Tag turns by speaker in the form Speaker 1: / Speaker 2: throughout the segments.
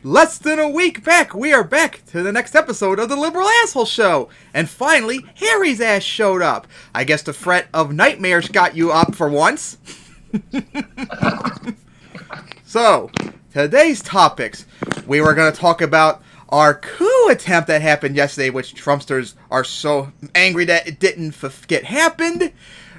Speaker 1: Less than a week back, we are back to the next episode of the Liberal Asshole Show. And finally, Harry's ass showed up. I guess the threat of nightmares got you up for once. So, today's topics. We were going to talk about our coup attempt that happened yesterday, which Trumpsters are so angry that it didn't get happened.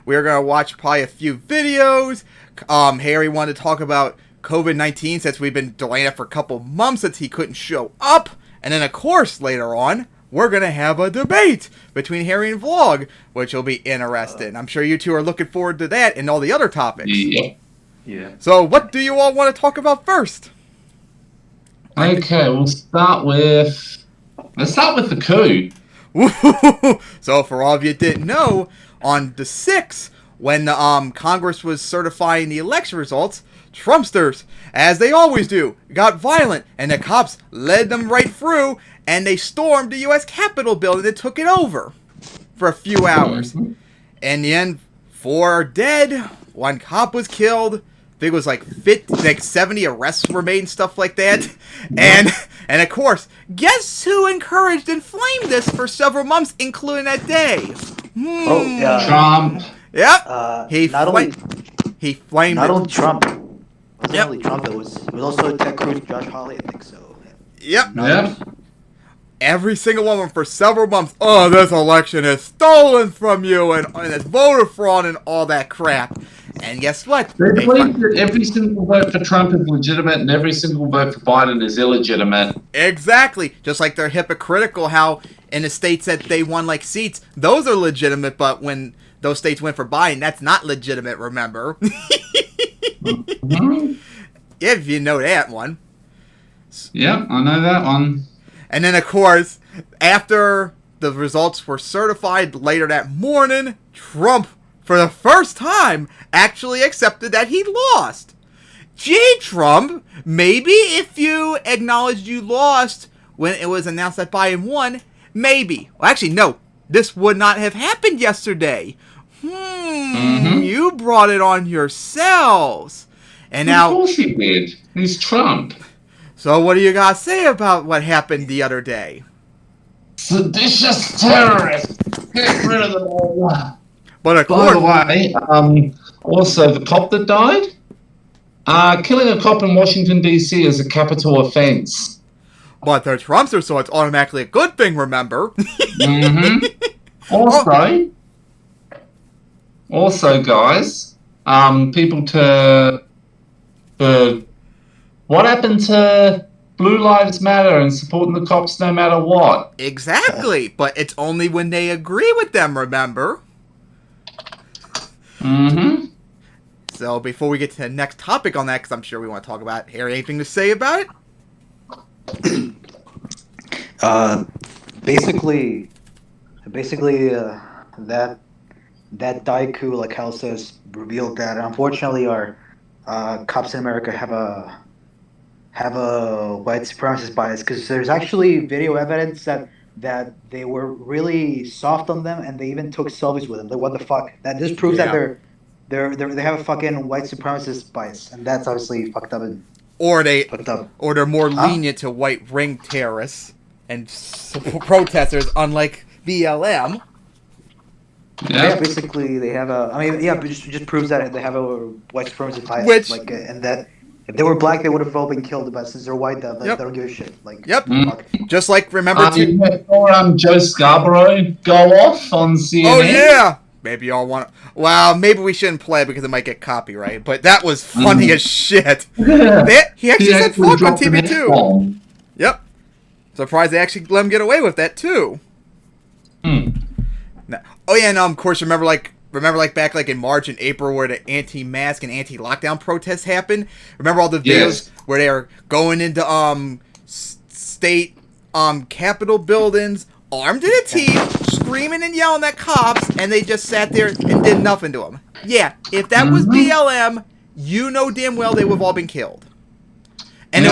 Speaker 1: We were going to watch probably a few videos. Harry wanted to talk about COVID-19 since we've been delaying it for a couple months since he couldn't show up. And then, of course, later on, we're going to have a debate between Harry and Vlog, which will be interesting. I'm sure you two are looking forward to that and all the other topics.
Speaker 2: Yeah.
Speaker 1: So, what do you all want to talk about first?
Speaker 2: Okay, let's start with the coup.
Speaker 1: So, for all of you that didn't know, on the 6th, when Congress was certifying the election results, Trumpsters, as they always do, got violent, and the cops led them right through, and they stormed the U.S. Capitol building and took it over for a few hours. In the end, 4 are dead, 1 cop was killed, I think it was like 70 arrests were made and stuff like that, and of course, guess who encouraged and flamed this for several months, including that day?
Speaker 2: Trump.
Speaker 1: Yep. He flamed
Speaker 3: Not
Speaker 1: it.
Speaker 3: only Trump. It wasn't
Speaker 1: Yep.
Speaker 3: only Trump. It was also Ted Cruz, Josh Hawley, I think so.
Speaker 1: Yep.
Speaker 2: Yeah.
Speaker 1: Every single one of them for several months. Oh, this election is stolen from you, and it's voter fraud and all that crap. And guess what?
Speaker 2: They believe that every single vote for Trump is legitimate and every single vote for Biden is illegitimate.
Speaker 1: Exactly. Just like they're hypocritical how in the states that they won like seats, those are legitimate, but when those states went for Biden, that's not legitimate, remember? If you know that one.
Speaker 2: Yeah, I know that one.
Speaker 1: And then, of course, after the results were certified later that morning, Trump, for the first time, actually accepted that he lost. Gee, Trump, maybe if you acknowledged you lost when it was announced that Biden won, maybe. Well, actually, no. This would not have happened yesterday. You brought it on yourselves. And now,
Speaker 2: Of course he did. He's Trump.
Speaker 1: So what do you guys say about what happened the other day?
Speaker 2: Seditious terrorists. Get rid of them all.
Speaker 1: But of
Speaker 2: By the
Speaker 1: course,
Speaker 2: way, also the cop that died, killing a cop in Washington, D.C. is a capital offense.
Speaker 1: but they're Trumpsters, so it's automatically a good thing, remember?
Speaker 2: Also, guys, people what happened to Blue Lives Matter and supporting the cops no matter what?
Speaker 1: Exactly, but it's only when they agree with them, remember? So before we get to the next topic on that, because I'm sure we want to talk about it, Harry, anything to say about it?
Speaker 3: Basically, that Daiku, like Hal says, revealed that unfortunately our cops in America have a white supremacist bias, because there's actually video evidence that they were really soft on them and they even took selfies with them. Like, what the fuck? That just proves that they have a fucking white supremacist bias, and that's obviously fucked up.
Speaker 1: Or they're more lenient to white ring terrorists and protesters, unlike BLM.
Speaker 3: Yeah, basically they have a. I mean, yeah, but it just proves that they have a white supremacist bias.
Speaker 1: Which,
Speaker 3: and that if they were black, they would have all been killed. But since they're white, they don't give a shit. Like, fuck.
Speaker 1: Just like remember
Speaker 2: Joe Scarborough go off on CNN.
Speaker 1: Oh yeah. Maybe y'all want to... Well, maybe we shouldn't play it because it might get copyright, but that was funny as shit. He actually said fuck on TV too. Yep. Surprised they actually let him get away with that too. Oh yeah, and of course, remember back in March and April where the anti-mask and anti-lockdown protests happened? Remember all the videos where they were going into state capitol buildings, armed to the teeth, screaming and yelling at cops, and they just sat there and did nothing to them. Yeah, if that was BLM, you know damn well they would have all been killed. And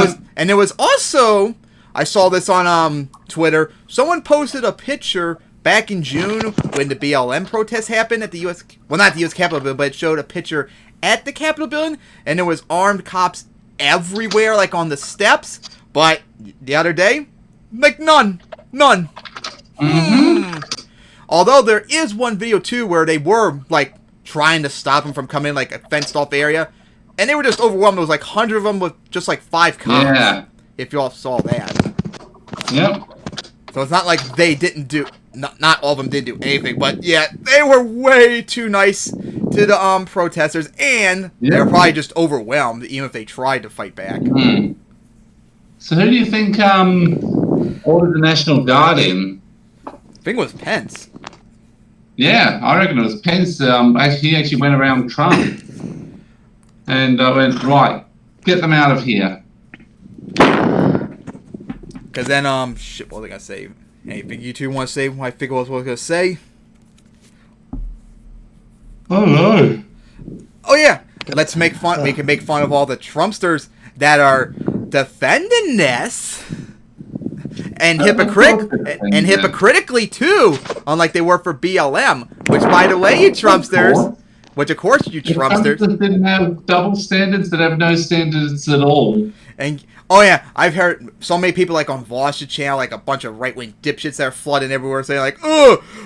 Speaker 1: it was also, I saw this on Twitter, someone posted a picture back in June when the BLM protests happened at the U.S. Well, not the U.S. Capitol building, but it showed a picture at the Capitol building, and there was armed cops everywhere, like on the steps, But the other day, like none. Although there is one video too where they were like trying to stop him from coming in like a fenced off area, and they were just overwhelmed. There was like 100 of them with just like 5 cops.
Speaker 2: Yeah.
Speaker 1: If you all saw that.
Speaker 2: Yep.
Speaker 1: So it's not like they didn't do. Not all of them didn't do anything, but yeah, they were way too nice to the protesters, and they were probably just overwhelmed, even if they tried to fight back.
Speaker 2: So who do you think ordered the National Guard in?
Speaker 1: I think it was Pence.
Speaker 2: Yeah, I reckon it was Pence. He actually went around Trump and went, right, get them out of here.
Speaker 1: Because then, shit, what was I going to say? Anything you two want to say? I figure what I was going to say.
Speaker 2: Oh, no.
Speaker 1: Oh, yeah. Let's make fun. We can make fun of all the Trumpsters that are defending this. And hypocritically, too. Unlike they were for BLM. Which, by the way, you Trumpsters. Which, of course, you Trumpsters.
Speaker 2: Trumpsters didn't have double standards that have no standards at all.
Speaker 1: And oh yeah, I've heard so many people like on Voss's channel, like a bunch of right-wing dipshits that are flooding everywhere saying like,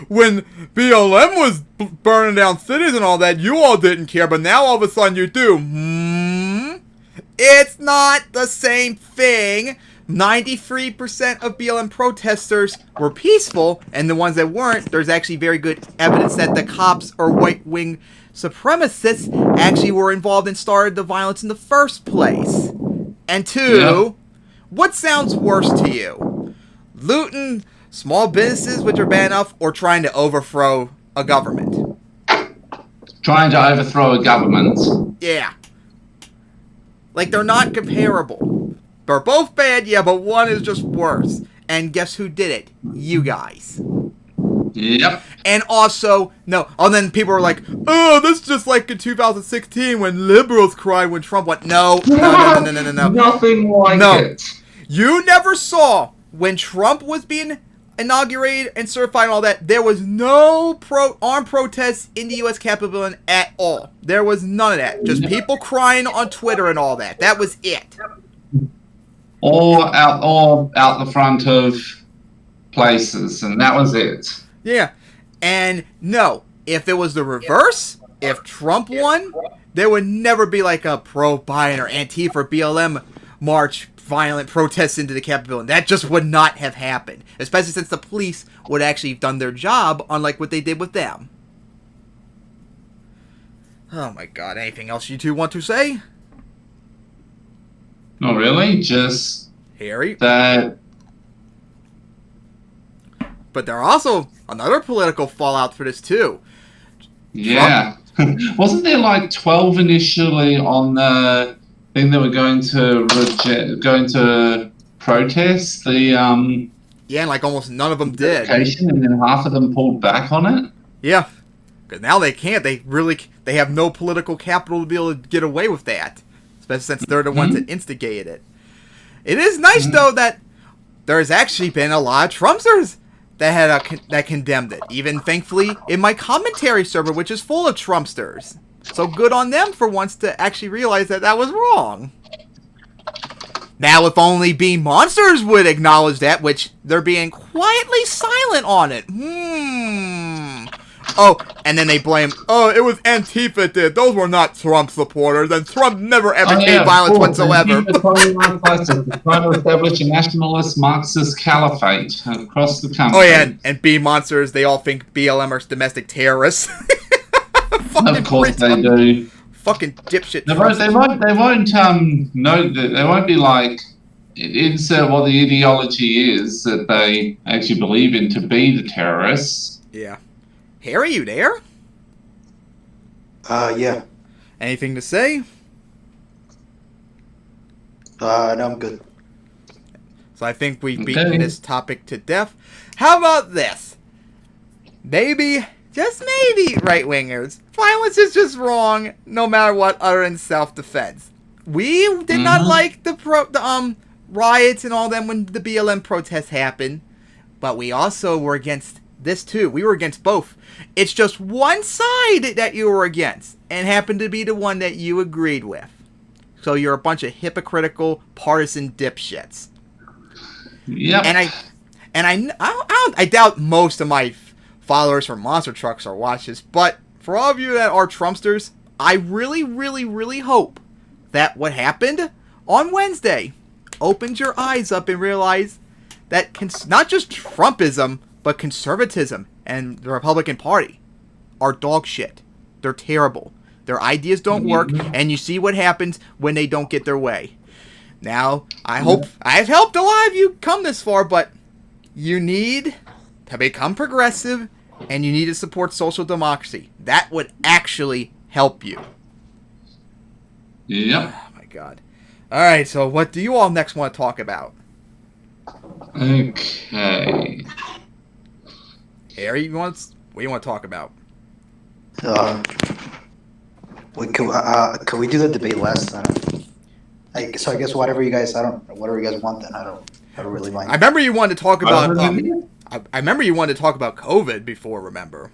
Speaker 1: when BLM was burning down cities and all that, you all didn't care, but now all of a sudden you do. It's not the same thing. 93% of BLM protesters were peaceful, and the ones that weren't, there's actually very good evidence that the cops or right-wing supremacists actually were involved and started the violence in the first place. And 2, what sounds worse to you? Looting small businesses, which are bad enough, or trying to overthrow a government?
Speaker 2: Trying to overthrow a government.
Speaker 1: Yeah. Like, they're not comparable. They're both bad, yeah, but one is just worse. And guess who did it? You guys.
Speaker 2: Yep.
Speaker 1: And also, and then people were like, this is just like in 2016 when liberals cried when Trump went, no.
Speaker 2: Nothing like it.
Speaker 1: You never saw, when Trump was being inaugurated and certified and all that, there was no armed protests in the U.S. Capitol building at all. There was none of that. Just people crying on Twitter and all that. That was it.
Speaker 2: Or out the front of places, and that was it.
Speaker 1: Yeah. And no, if it was the reverse, if Trump won, there would never be like a pro-Biden or Antifa or BLM march, violent protests into the Capitol building. That just would not have happened. Especially since the police would actually have done their job, unlike what they did with them. Oh my god, anything else you two want to say?
Speaker 2: Not really, just
Speaker 1: Harry?
Speaker 2: that.
Speaker 1: But there are also another political fallout for this too.
Speaker 2: Yeah. Wasn't there like 12 initially on the thing that were going to protest the
Speaker 1: yeah, and like almost none of them did.
Speaker 2: And then half of them pulled back on it?
Speaker 1: Yeah. Because now they can't. They have no political capital to be able to get away with that. Especially since they're the ones that instigated it. It is nice, though, that there's actually been a lot of Trumpsters that condemned it. Even, thankfully, in my commentary server, which is full of Trumpsters. So good on them for once to actually realize that that was wrong. Now, if only Being Monsters would acknowledge that, which they're being quietly silent on it. Oh, and then they blame, it was Antifa did. Those were not Trump supporters, and Trump never advocated violence whatsoever.
Speaker 2: Antifa trying to establish a nationalist Marxist caliphate across the country.
Speaker 1: Oh yeah, and B Monsters, they all think BLM are domestic terrorists.
Speaker 2: Of course they do.
Speaker 1: Fucking dipshit.
Speaker 2: They won't be like, insert what the ideology is that they actually believe in to be the terrorists.
Speaker 1: Yeah. Harry, you there?
Speaker 3: Yeah.
Speaker 1: Anything to say?
Speaker 3: No, I'm good.
Speaker 1: So I think we've beaten this topic to death. How about this? Maybe, just maybe, right-wingers, violence is just wrong, no matter what, other than self-defense. We did not like the riots and all them when the BLM protests happened, but we also were against this too. We were against both. It's just one side that you were against, and happened to be the one that you agreed with. So you're a bunch of hypocritical, partisan dipshits.
Speaker 2: Yep.
Speaker 1: I doubt most of my followers from Monster Trucks are watching this, but for all of you that are Trumpsters, I really, really, really hope that what happened on Wednesday opened your eyes up and realize that not just Trumpism, but conservatism and the Republican Party are dog shit. They're terrible. Their ideas don't work, and you see what happens when they don't get their way. Now, I hope I've helped a lot of you come this far, but you need to become progressive, and you need to support social democracy. That would actually help you.
Speaker 2: Yep.
Speaker 1: Oh, my God. All right, so what do you all next want to talk about?
Speaker 2: Okay.
Speaker 1: Harry, what do you want to talk about?
Speaker 3: Could we do the debate last? I guess whatever you guys want. Then I don't really mind.
Speaker 1: I remember you wanted to talk about. I remember you wanted to talk about COVID before. Remember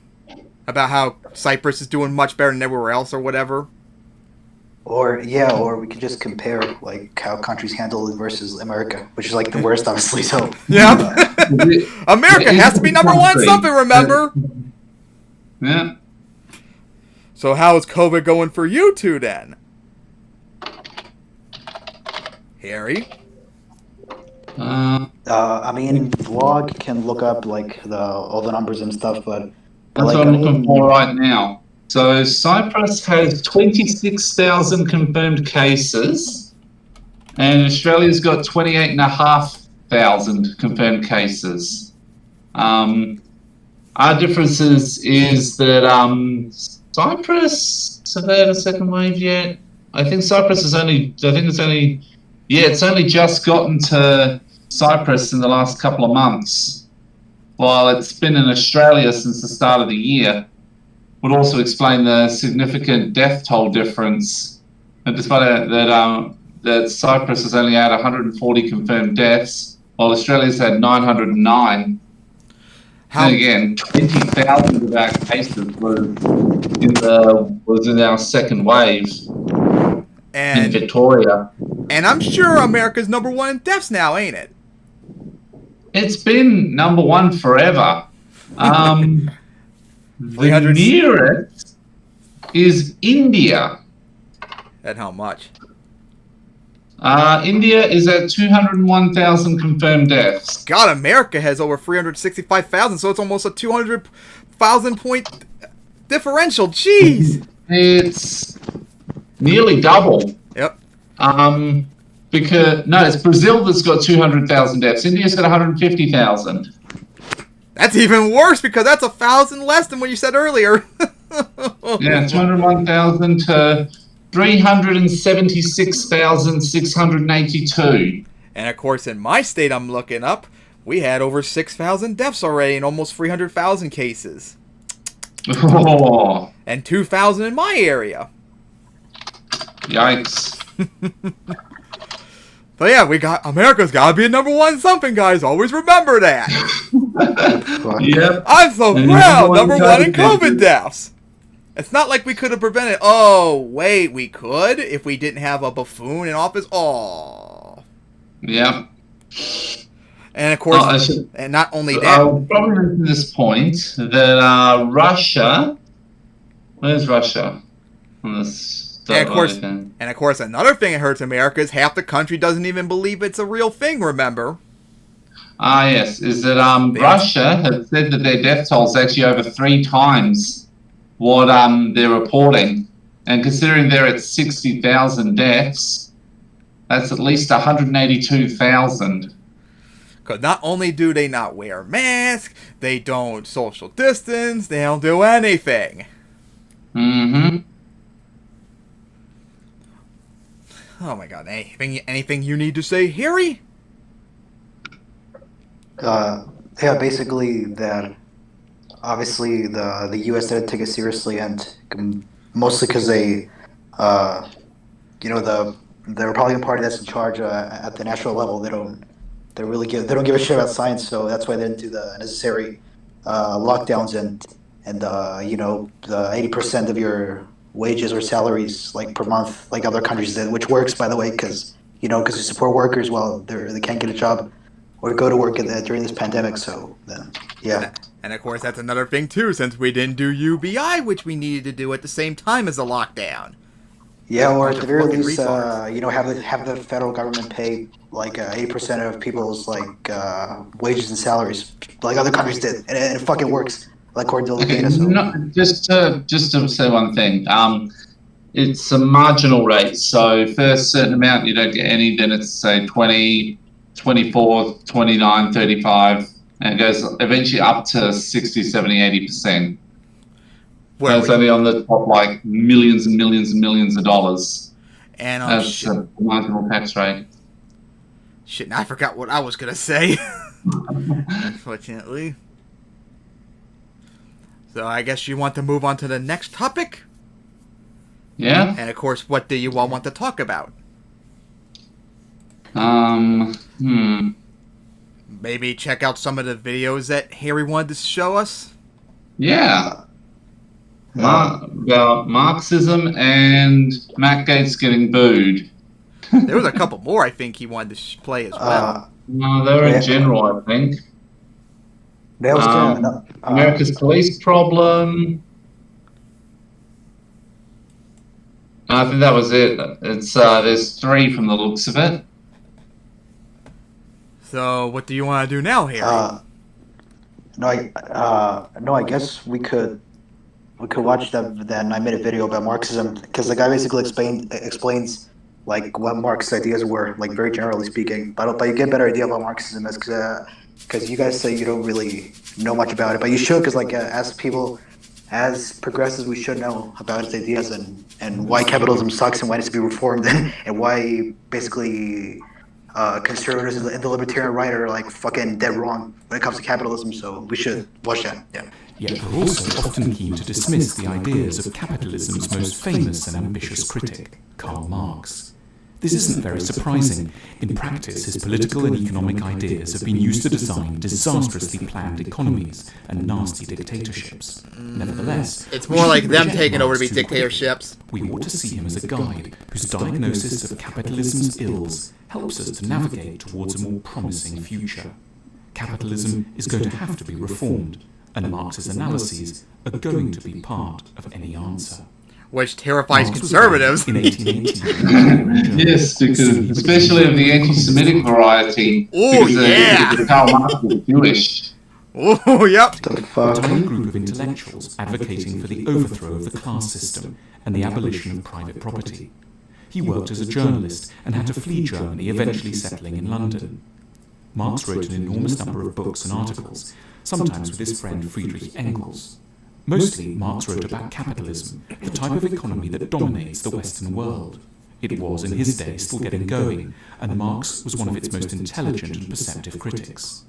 Speaker 1: about how Cyprus is doing much better than everywhere else, or whatever.
Speaker 3: Or we could just compare like how countries handle it versus America, which is like the worst, obviously. So
Speaker 1: yeah, America has to be number one. Something, remember?
Speaker 2: Yeah.
Speaker 1: So how is COVID going for you two then? Harry?
Speaker 3: I mean, Vlog can look up like all the numbers and stuff, but
Speaker 2: that's
Speaker 3: like,
Speaker 2: what I'm looking for right now. So Cyprus has 26,000 confirmed cases, and Australia's got 28,500 confirmed cases. Our differences is that Cyprus, have they had a second wave yet? I think Cyprus is it's only just gotten to Cyprus in the last couple of months, while it's been in Australia since the start of the year. Would also explain the significant death toll difference. And despite that Cyprus has only had 140 confirmed deaths, while Australia's had 909. And again, 20,000 of our cases was in our second wave in Victoria.
Speaker 1: And I'm sure America's number one in deaths now, ain't it?
Speaker 2: It's been number one forever. The nearest is India.
Speaker 1: At how much?
Speaker 2: India is at 201,000 confirmed deaths.
Speaker 1: God, America has over 365,000, so it's almost a 200,000 point differential. Jeez.
Speaker 2: It's nearly double.
Speaker 1: Yep.
Speaker 2: It's Brazil that's got 200,000 deaths. India's got 150,000.
Speaker 1: That's even worse because that's 1,000 less than what you said earlier.
Speaker 2: Yeah, 201,000 to 376,682.
Speaker 1: And of course, in my state I'm looking up, we had over 6,000 deaths already and almost 300,000 cases.
Speaker 2: Oh.
Speaker 1: And 2,000 in my area.
Speaker 2: Yikes.
Speaker 1: But yeah, America's got to be number one something, guys. Always remember that.
Speaker 2: Yep.
Speaker 1: I'm so proud. Number one in COVID deaths. It's not like we could have prevented. Oh, wait, we could if we didn't have a buffoon in office. Oh.
Speaker 2: Yep.
Speaker 1: And of course, and not only that.
Speaker 2: I'll probably mention this point that Russia. Where's Russia? On this.
Speaker 1: And of course, another thing that hurts America is half the country doesn't even believe it's a real thing, remember?
Speaker 2: Yes. Is that Russia has said that their death toll is actually over 3 times what they're reporting. And considering they're at 60,000 deaths, that's at least 182,000.
Speaker 1: Because not only do they not wear masks, they don't social distance, they don't do anything.
Speaker 2: Mm-hmm.
Speaker 1: Oh my God! Anything you need to say, Harry?
Speaker 3: Basically that. Obviously, the U.S. didn't take it seriously, and mostly because the Republican Party that's in charge at the national level, they don't give a shit about science, so that's why they didn't do the necessary lockdowns and the 80% of your wages or salaries like per month like other countries did, which works, by the way, because you support workers while they can't get a job. or go to work during this pandemic. So then, yeah.
Speaker 1: And of course, that's another thing too, since we didn't do UBI, which we needed to do at the same time as the lockdown.
Speaker 3: Yeah, or at the very least, have the federal government pay like 80% of people's wages and salaries, like other countries did, and it fucking works, like according to the data. So
Speaker 2: just to say one thing, it's a marginal rate. So for a certain amount, you don't get any. Then it's say 20, 24, 29, 35, and it goes eventually up to 60, 70, 80%. Well, it's only on the top, like millions and millions and millions of dollars.
Speaker 1: And
Speaker 2: that's a marginal tax rate.
Speaker 1: Shit, now I forgot what I was gonna say. Unfortunately. So I guess you want to move on to the next topic?
Speaker 2: Yeah.
Speaker 1: And of course, what do you all want to talk about? Maybe check out some of the videos that Harry wanted to show us?
Speaker 2: Yeah. About Marxism and Matt Geatz getting booed.
Speaker 1: There was a couple more I think he wanted to play as well.
Speaker 2: No, they were in general, I think.
Speaker 3: That was
Speaker 2: America's police problem. I think that was it. It's there's 3 from the looks of it.
Speaker 1: So what do you want to do now, Harry?
Speaker 3: I guess we could watch that 9-minute video about Marxism, because the guy basically explains like what Marx's ideas were, like very generally speaking. But you get a better idea about Marxism because you guys say you don't really know much about it, but you should, because as progressives, we should know about its ideas and why capitalism sucks and why it needs to be reformed and why basically conservatives and the libertarian right are like fucking dead wrong when it comes to capitalism. So we should watch that. Yeah.
Speaker 4: Yet we're also often keen to dismiss the ideas of capitalism's most famous and ambitious critic, Karl Marx. This isn't very surprising. In practice, his political and economic ideas have been used to design disastrously planned economies and nasty dictatorships. Nevertheless,
Speaker 1: it's more like them taking over to be dictatorships.
Speaker 4: We ought to see him as a guide whose diagnosis of capitalism's ills helps us to navigate towards a more promising future. Capitalism is going to have to be reformed, and Marx's analyses are going to be part of any answer.
Speaker 1: Which terrifies conservatives.
Speaker 4: In 1880,
Speaker 2: yes, because especially of the anti-Semitic variety.
Speaker 1: Oh, yeah!
Speaker 2: Karl Marx was Jewish.
Speaker 1: Oh, yep.
Speaker 4: A tiny group of intellectuals advocating for the overthrow of the class system and the abolition of private property. He worked as a journalist and had to flee Germany, eventually settling in London. Marx wrote an enormous number of books and articles, sometimes with his friend Friedrich Engels. Mostly, Marx wrote about capitalism, the type of economy that dominates the Western world. It was, in his day, still getting going, and Marx was one of its most intelligent and perceptive critics.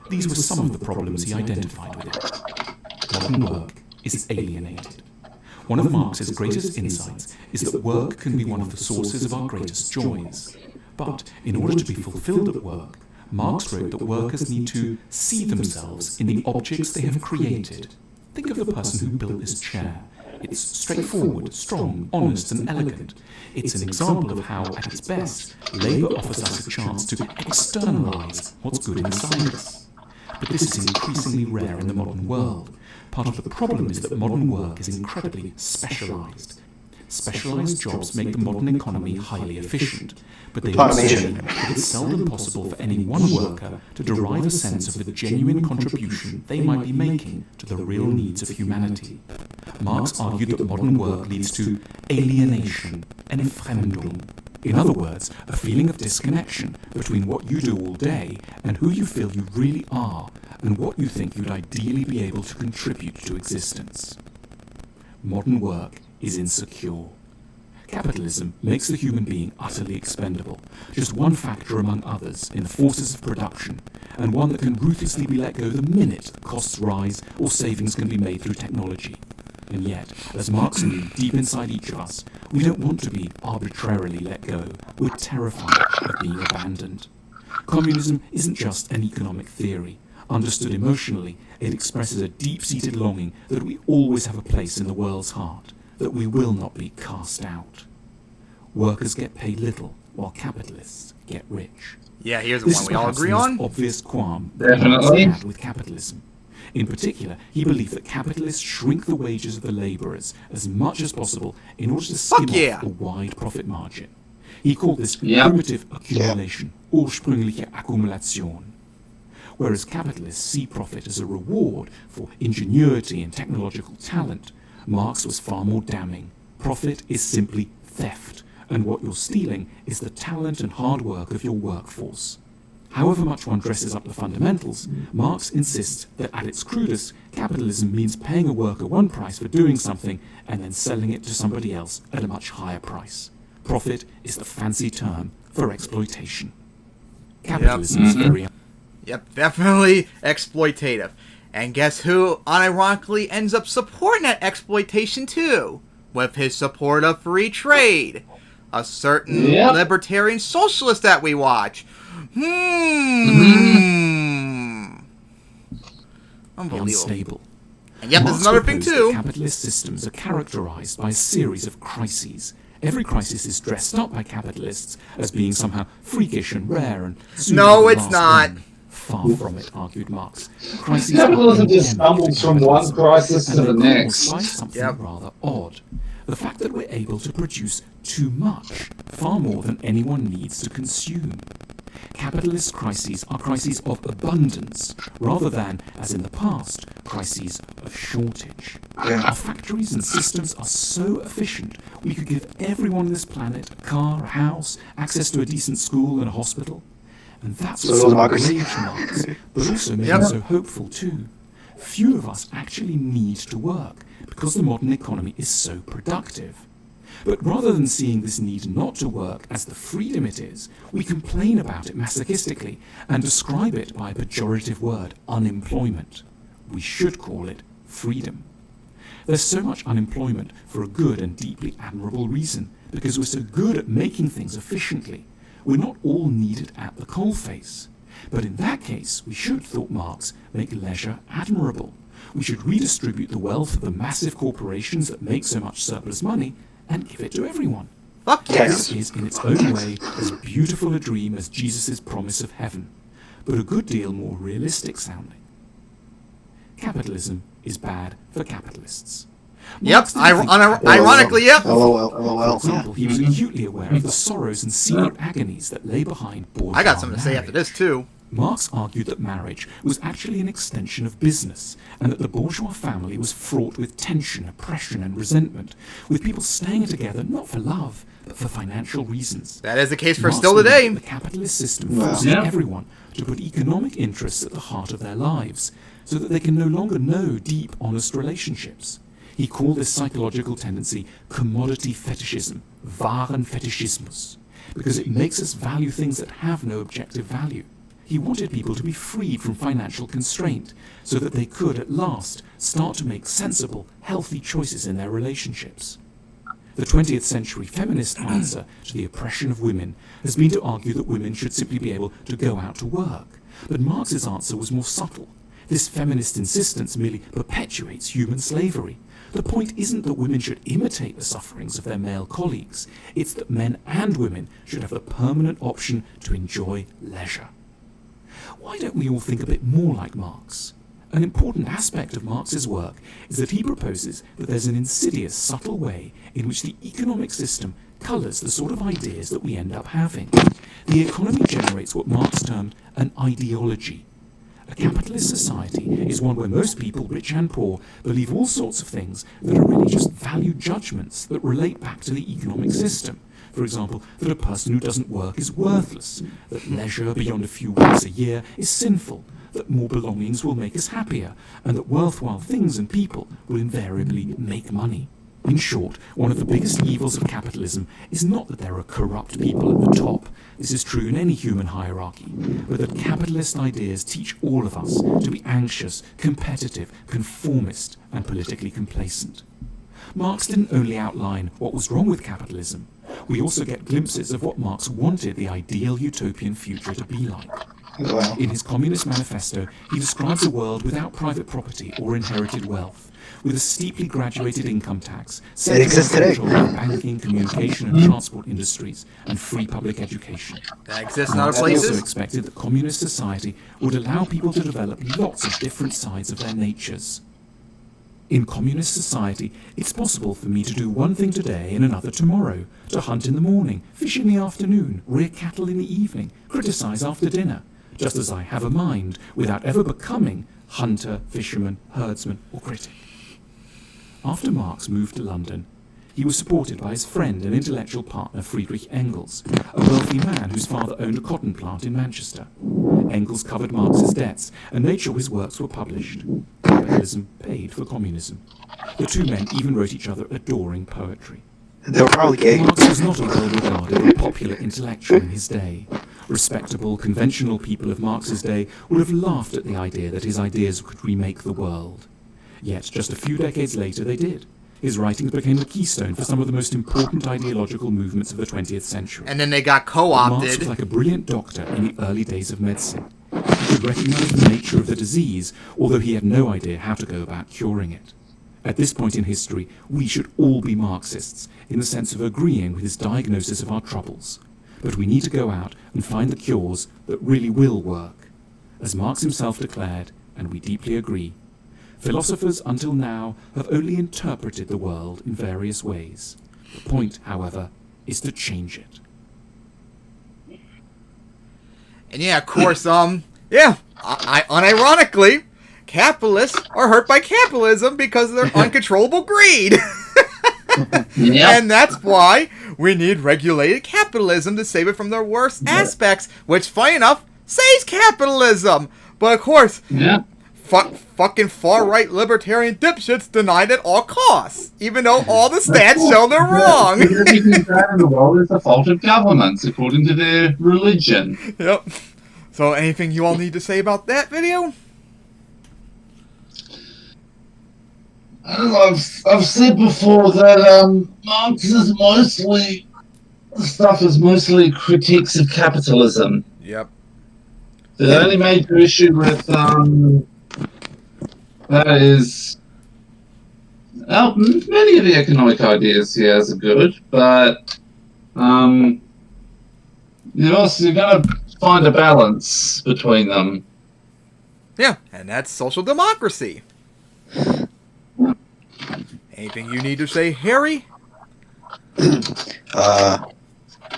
Speaker 4: These were some of the problems he identified with it. Modern work is alienated. One of Marx's greatest insights is that work can be one of the sources of our greatest joys. But, in order to be fulfilled at work, Marx wrote that workers need to see themselves in the objects they have created. Think of the person who built this chair. It's straightforward, strong, honest, and elegant. It's an example of how, at its best, labour offers us a chance to externalise what's good inside us. But this is increasingly rare in the modern world. Part of the problem is that modern work is incredibly specialised. Specialised jobs make the modern economy highly efficient, but they also mean that it's seldom possible for any one worker to derive a sense of the genuine contribution they might be making to the real needs of humanity. Marx argued that modern work leads to alienation, Entfremdung. In other words, a feeling of disconnection between what you do all day and who you feel you really are, and what you think you'd ideally be able to contribute to existence. Modern work is insecure. Capitalism makes the human being utterly expendable, just one factor among others in the forces of production, and one that can ruthlessly be let go the minute costs rise or savings can be made through technology. And yet, as Marx knew deep inside each of us, we don't want to be arbitrarily let go. We're terrified of being abandoned. Communism isn't just an economic theory. Understood emotionally, it expresses a deep-seated longing that we always have a place in the world's heart, that we will not be cast out. Workers get paid little, while capitalists get rich.
Speaker 1: Yeah, here's the
Speaker 4: This
Speaker 1: one
Speaker 4: is
Speaker 1: we all
Speaker 4: perhaps
Speaker 1: agree
Speaker 4: the most
Speaker 1: on.
Speaker 4: obvious qualm
Speaker 2: Definitely.
Speaker 4: Marx had with capitalism. In particular, he believed that capitalists shrink the wages of the labourers as much as possible in order to skim off a wide profit margin. He called this primitive accumulation, ursprüngliche Akkumulation. Whereas capitalists see profit as a reward for ingenuity and technological talent, Marx was far more damning. Profit is simply theft, and what you're stealing is the talent and hard work of your workforce. However much one dresses up the fundamentals, Marx insists that at its crudest, capitalism means paying a worker one price for doing something and then selling it to somebody else at a much higher price. Profit is the fancy term for exploitation. Capitalism is very...
Speaker 1: Yep, definitely exploitative. And guess who unironically ends up supporting that exploitation too? With his support of free trade. A certain libertarian socialist that we watch. Unbelievable.
Speaker 4: Unstable.
Speaker 1: And yep, there's another thing too.
Speaker 4: Capitalist systems are characterized by a series of crises. Every crisis is dressed up by capitalists as being somehow freakish and rare and
Speaker 1: no, it's not.
Speaker 4: Far from it, argued Marx. Crises
Speaker 2: Capitalism just stumbles from one crisis to the next.
Speaker 4: By something rather odd. The fact that we're able to produce too much, far more than anyone needs to consume. Capitalist crises are crises of abundance, rather than, as in the past, crises of shortage. Our factories and systems are so efficient, we could give everyone on this planet a car, a house, access to a decent school and a hospital. And that's what's so outraged Marx, but also made him so hopeful too. Few of us actually need to work, because the modern economy is so productive. But rather than seeing this need not to work as the freedom it is, we complain about it masochistically and describe it by a pejorative word, unemployment. We should call it freedom. There's so much unemployment for a good and deeply admirable reason, because we're so good at making things efficiently. We're not all needed at the coalface. But in that case, we should, thought Marx, make leisure admirable. We should redistribute the wealth of the massive corporations that make so much surplus money and give it to everyone.
Speaker 1: Fuck yes.
Speaker 4: This is, in its own way, as beautiful a dream as Jesus' promise of heaven, but a good deal more realistic sounding. Capitalism is bad for capitalists.
Speaker 1: Yep, ironically, yep.
Speaker 4: For example, he was acutely aware of the sorrows and secret agonies that lay behind bourgeois
Speaker 1: I got something to say
Speaker 4: marriage.
Speaker 1: after this, too.
Speaker 4: Marx argued that marriage was actually an extension of business, and that the bourgeois family was fraught with tension, oppression, and resentment, with people staying together not for love, but for financial reasons.
Speaker 1: That is the case for
Speaker 4: Marx
Speaker 1: still
Speaker 4: believed
Speaker 1: today.
Speaker 4: that the capitalist system forces everyone to put economic interests at the heart of their lives, so that they can no longer know deep, honest relationships. He called this psychological tendency commodity fetishism, Warenfetischismus, because it makes us value things that have no objective value. He wanted people to be freed from financial constraint, so that they could, at last, start to make sensible, healthy choices in their relationships. The 20th century feminist answer to the oppression of women has been to argue that women should simply be able to go out to work. But Marx's answer was more subtle. This feminist insistence merely perpetuates human slavery. The point isn't that women should imitate the sufferings of their male colleagues. It's that men and women should have the permanent option to enjoy leisure. Why don't we all think a bit more like Marx? An important aspect of Marx's work is that he proposes that there's an insidious, subtle way in which the economic system colours the sort of ideas that we end up having. The economy generates what Marx termed an ideology. A capitalist society is one where most people, rich and poor, believe all sorts of things that are really just value judgments that relate back to the economic system. For example, that a person who doesn't work is worthless, that leisure beyond a few weeks a year is sinful, that more belongings will make us happier, and that worthwhile things and people will invariably make money. In short, one of the biggest evils of capitalism is not that there are corrupt people at the top. This is true in any human hierarchy, but that capitalist ideas teach all of us to be anxious, competitive, conformist, and politically complacent. Marx didn't only outline what was wrong with capitalism. We also get glimpses of what Marx wanted the ideal utopian future to be like.
Speaker 3: Wow.
Speaker 4: In his Communist Manifesto, he describes a world without private property or inherited wealth, with a steeply graduated income tax,
Speaker 3: It exists today.
Speaker 4: control of banking, communication and transport industries, and free public education.
Speaker 1: That exists in other
Speaker 4: Marx also
Speaker 1: places.
Speaker 4: expected that communist society would allow people to develop lots of different sides of their natures. In communist society, it's possible for me to do one thing today and another tomorrow, to hunt in the morning, fish in the afternoon, rear cattle in the evening, criticize after dinner, just as I have a mind without ever becoming hunter, fisherman, herdsman, or critic. After Marx moved to London, he was supported by his friend and intellectual partner Friedrich Engels, a wealthy man whose father owned a cotton plant in Manchester. Engels covered Marx's debts and made sure his works were published. Capitalism paid for communism. The two men even wrote each other adoring poetry.
Speaker 3: They were probably gay.
Speaker 4: Marx was not a well-regarded or popular intellectual in his day. Respectable, conventional people of Marx's day would have laughed at the idea that his ideas could remake the world. Yet, just a few decades later, they did. His writings became the keystone for some of the most important ideological movements of the 20th century.
Speaker 1: And then they got
Speaker 4: Marx
Speaker 1: co-opted.
Speaker 4: was like a brilliant doctor in the early days of medicine. He could recognize the nature of the disease, although he had no idea how to go about curing it. At this point in history, we should all be Marxists, in the sense of agreeing with his diagnosis of our troubles. But we need to go out and find the cures that really will work. As Marx himself declared, and we deeply agree, philosophers until now have only interpreted the world in various ways. The point, however, is to change it.
Speaker 1: And yeah, of course, unironically, capitalists are hurt by capitalism because of their uncontrollable greed.
Speaker 2: Yeah.
Speaker 1: And that's why we need regulated capitalism to save it from their worst aspects, which, funny enough, saves capitalism. But of course,
Speaker 2: Yeah.
Speaker 1: fucking far-right libertarian dipshits denied at all costs, even though all the stats show they're wrong.
Speaker 2: Everything bad in the world is the fault of governments, according to their religion.
Speaker 1: Yep. So anything you all need to say about that video?
Speaker 2: I've said before that Marx is mostly critiques of capitalism.
Speaker 1: Yep.
Speaker 2: The only major issue with that is many of the economic ideas he has are good, but you're going to find a balance between them.
Speaker 1: Yeah, and that's social democracy. Anything you need to say, Harry?
Speaker 3: No, yeah,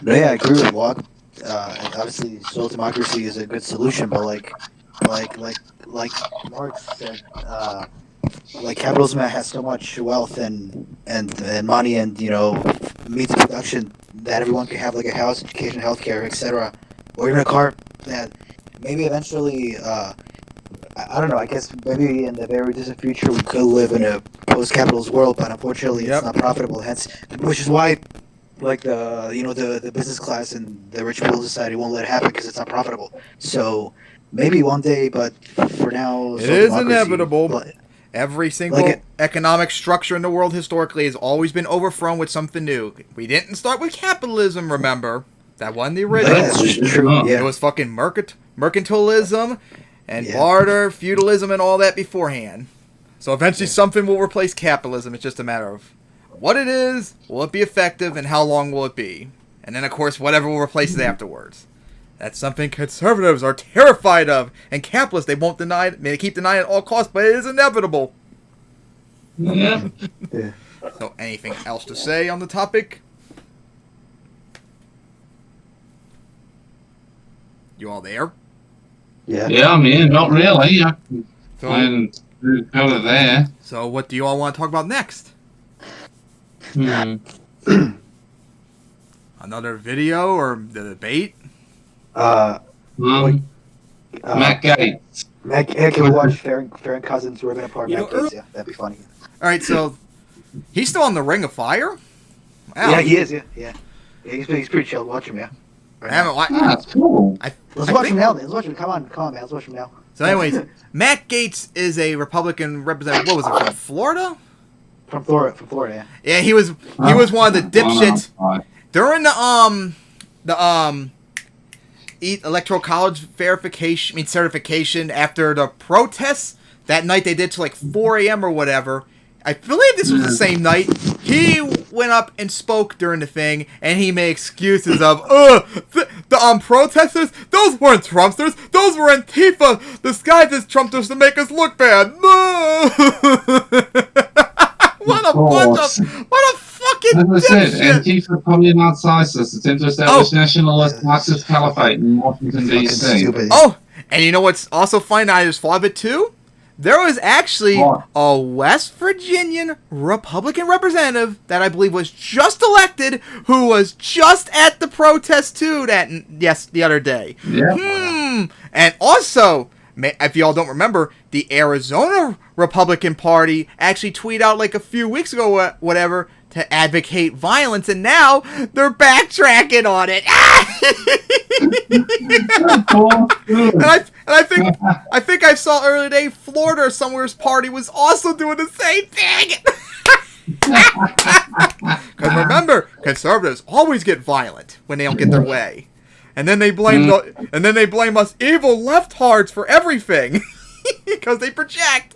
Speaker 3: I agree with Walk. Obviously, social democracy is a good solution, but like Marx said, like capitalism has so much wealth and money and means of production that everyone can have like a house, education, healthcare, etc., or even a car. That maybe eventually, I don't know. I guess maybe in the very distant future we could live in a post-capitalist world, but unfortunately it's not profitable. Hence, which is why, like the business class and the rich people society won't let it happen because it's not profitable. So maybe one day, but for now,
Speaker 1: it is inevitable. Every single economic structure in the world historically has always been overthrown with something new. We didn't start with capitalism, remember? That wasn't the original.
Speaker 3: That's true. Yeah.
Speaker 1: It was fucking mercantilism and barter, feudalism, and all that beforehand. So eventually something will replace capitalism. It's just a matter of what it is, will it be effective, and how long will it be? And then, of course, whatever will replace it afterwards. That's something conservatives are terrified of. And capitalists, they won't deny it. They keep denying it at all costs, but it is inevitable.
Speaker 2: Yeah.
Speaker 1: So anything else to say on the topic? You all there?
Speaker 2: Yeah, I mean, not really. I can go to there.
Speaker 1: So what do you all want to talk about next? Another video or the debate?
Speaker 2: Matt Geatz.
Speaker 3: Can we watch Farron Cousins ripping apart Matt Geatz? Yeah, that'd be funny.
Speaker 1: Alright, so he's still on the Ring of Fire? Wow.
Speaker 3: Yeah, he is, yeah. He's pretty chill. Watch him, yeah.
Speaker 1: I haven't
Speaker 2: That's cool.
Speaker 3: Let's watch him now. Let's watch him. Come on, man. Let's watch him now.
Speaker 1: So anyways, Matt Geatz is a Republican representative. What was it, from Florida?
Speaker 3: From Florida, yeah.
Speaker 1: Yeah, he was one of the dipshits during electoral college certification after the protests that night they did till like 4 a.m. or whatever. I believe this was the same night. He went up and spoke during the thing, and he made excuses of, the protesters, those weren't Trumpsters, those were Antifa, disguised as Trumpsters to make us look bad. No! What a fucking dipshit.
Speaker 2: Antifa coming outside us, attempt to establish nationalist Marxist caliphate in Washington, D.C.
Speaker 1: Oh, and you know what's also funny, I just thought of it too? There was actually a West Virginian Republican representative that I believe was just elected who was just at the protest too the other day.
Speaker 2: Yeah.
Speaker 1: And also, if y'all don't remember, the Arizona Republican Party actually tweeted out like a few weeks ago whatever to advocate violence, and now they're backtracking on it. and I think I saw earlier today Florida or somewhere's party was also doing the same thing. Because remember, conservatives always get violent when they don't get their way, and then they blame us evil leftards for everything because they project.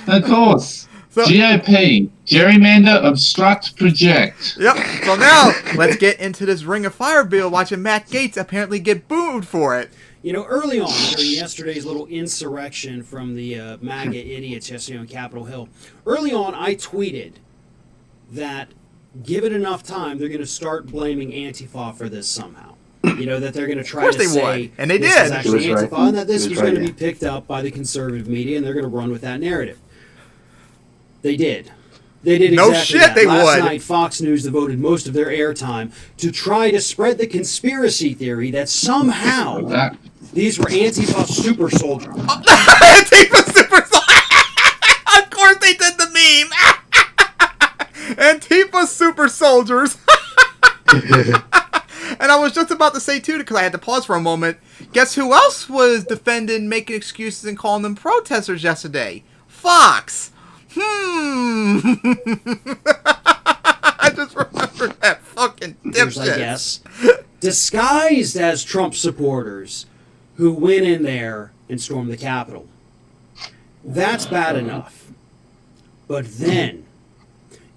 Speaker 2: Of course. So, GOP, gerrymander, obstruct, project.
Speaker 1: Yep. So now, let's get into this Ring of Fire bill, watching Matt Geatz apparently get booed for it.
Speaker 5: You know, early on, during yesterday's little insurrection from the MAGA idiots yesterday on Capitol Hill, early on I tweeted that, give it enough time, they're going to start blaming Antifa for this somehow. You know, that they're going to try to say
Speaker 1: and they
Speaker 5: this
Speaker 1: did.
Speaker 5: is actually Antifa, and that this was going to be picked up by the conservative media, and they're going to run with that narrative. They did. They did exactly
Speaker 1: no shit,
Speaker 5: that.
Speaker 1: they
Speaker 5: Last
Speaker 1: would.
Speaker 5: night, Fox News devoted most of their airtime to try to spread the conspiracy theory that somehow these were Antifa super soldiers.
Speaker 1: Antifa super soldiers! Of course they did the meme! Antifa super soldiers! And I was just about to say, too, because I had to pause for a moment, guess who else was defending, making excuses, and calling them protesters yesterday? Fox! I just remembered that fucking dipshit.
Speaker 5: I guess, disguised as Trump supporters who went in there and stormed the Capitol. That's bad enough. But then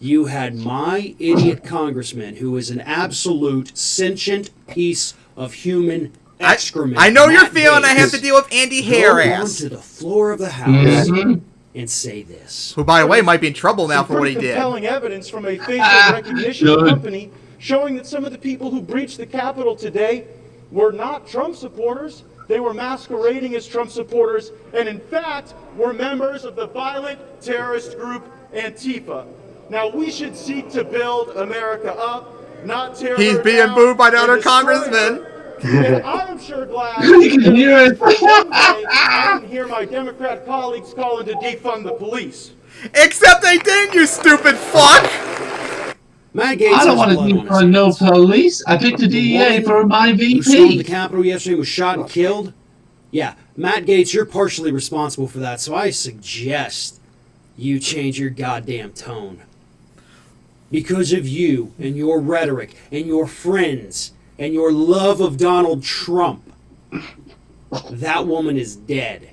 Speaker 5: you had my idiot congressman, who is an absolute sentient piece of human excrement.
Speaker 1: I know you're feeling I have to deal with Andy Harris.
Speaker 5: Go onto the floor of the House and say this.
Speaker 1: Who, by the way, might be in trouble now for what he did.
Speaker 6: Compelling evidence from a facial recognition company showing that some of the people who breached the Capitol today were not Trump supporters. They were masquerading as Trump supporters, and in fact, were members of the violent terrorist group Antifa. Now, we should seek to build America up, not tear her down.
Speaker 1: He's being booed by the other congressman.
Speaker 6: And I am sure glad that I didn't hear my Democrat colleagues calling to defund the police.
Speaker 1: Except they didn't, you stupid fuck!
Speaker 5: Matt Geatz
Speaker 2: I don't want to defund no police. I picked the DEA for my
Speaker 5: who stormed the
Speaker 2: VP.
Speaker 5: Capitol yesterday was shot and killed. Yeah, Matt Geatz, you're partially responsible for that, so I suggest you change your goddamn tone. Because of you and your rhetoric and your friends and your love of Donald Trump, that woman is dead.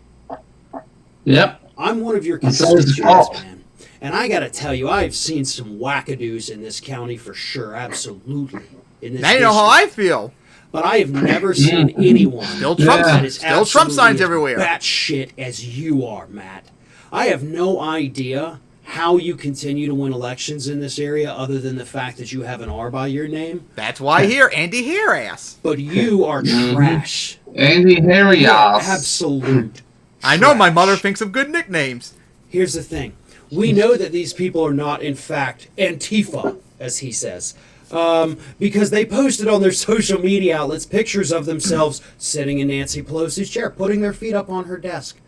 Speaker 2: Yep.
Speaker 5: I'm one of your
Speaker 2: And so is
Speaker 5: constituents,
Speaker 2: Paul.
Speaker 5: man. And I gotta tell you, I've seen some wackadoos in this county for sure, absolutely. In this
Speaker 1: Now you know how I feel.
Speaker 5: But I have never seen anyone
Speaker 1: Still Trump,
Speaker 5: that is
Speaker 1: still Trump signs
Speaker 5: absolutely
Speaker 1: everywhere.
Speaker 5: as batshit as you are, Matt. I have no idea how you continue to win elections in this area other than the fact that you have an R by your name.
Speaker 1: That's why I hear Andy Harris.
Speaker 5: But you are trash.
Speaker 2: Andy Harry
Speaker 5: Absolute
Speaker 1: I know my
Speaker 5: trash.
Speaker 1: mother thinks of good nicknames.
Speaker 5: Here's the thing. We know that these people are not, in fact, Antifa, as he says. Because they posted on their social media outlets pictures of themselves sitting in Nancy Pelosi's chair, putting their feet up on her desk,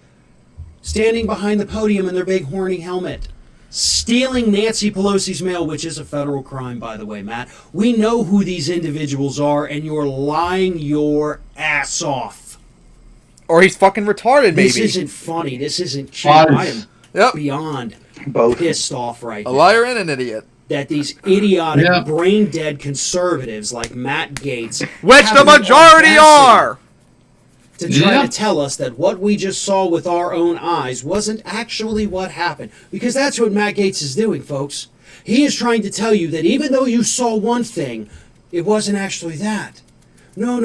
Speaker 5: standing behind the podium in their big horny helmet, stealing Nancy Pelosi's mail, which is a federal crime, by the way, Matt. We know who these individuals are, and you're lying your ass off.
Speaker 1: Or he's fucking retarded, maybe.
Speaker 5: This isn't funny. This isn't cute. I am
Speaker 1: Yep.
Speaker 5: beyond
Speaker 3: Both.
Speaker 5: pissed off right
Speaker 1: A
Speaker 5: now.
Speaker 1: liar and an idiot.
Speaker 5: that these idiotic, brain-dead conservatives like Matt Geatz,
Speaker 1: which the majority are,
Speaker 5: to try to tell us that what we just saw with our own eyes wasn't actually what happened. Because that's what Matt Geatz is doing, folks. He is trying to tell you that even though you saw one thing, it wasn't actually that. No.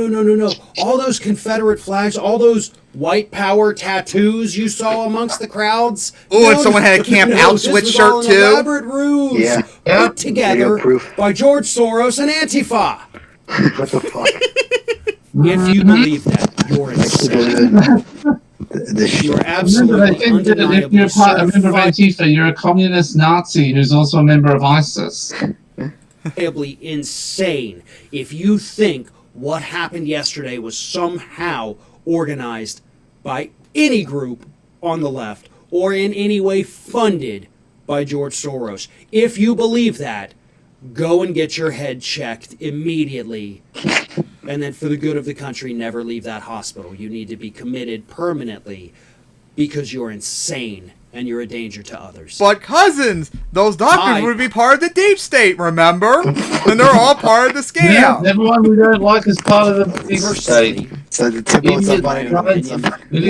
Speaker 5: All those Confederate flags, all those white power tattoos you saw amongst the crowds.
Speaker 1: Oh, and someone had a Camp Auschwitz shirt, too.
Speaker 5: Elaborate ruse put together by George Soros and Antifa.
Speaker 3: What the fuck?
Speaker 5: If you believe that, you're insane. You're absolutely undeniably
Speaker 2: if you're a member of Antifa, you're a communist Nazi who's also a member of ISIS.
Speaker 5: Insane if you think what happened yesterday was somehow organized by any group on the left or in any way funded by George Soros. If you believe that, go and get your head checked immediately. And then for the good of the country, never leave that hospital. You need to be committed permanently because you're insane and you're a danger to others.
Speaker 1: But cousins, those doctors would be part of the deep state, remember? And they're all part of the scam.
Speaker 2: Yeah, everyone we don't like is part of the deep state.
Speaker 3: So the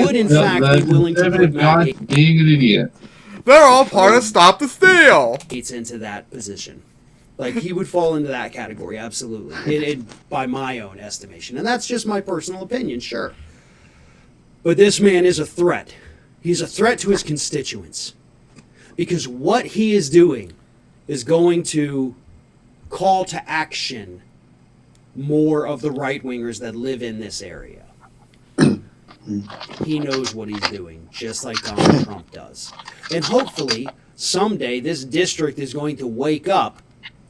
Speaker 5: would in fact be willing to put Matt Geatz
Speaker 2: being an idiot.
Speaker 1: They're all part of Stop the Steal.
Speaker 5: Into that position. Like, he would fall into that category, absolutely. By my own estimation. And that's just my personal opinion, sure. But this man is a threat. He's a threat to his constituents. Because what he is doing is going to call to action more of the right-wingers that live in this area. He knows what he's doing, just like Donald Trump does. And hopefully, someday, this district is going to wake up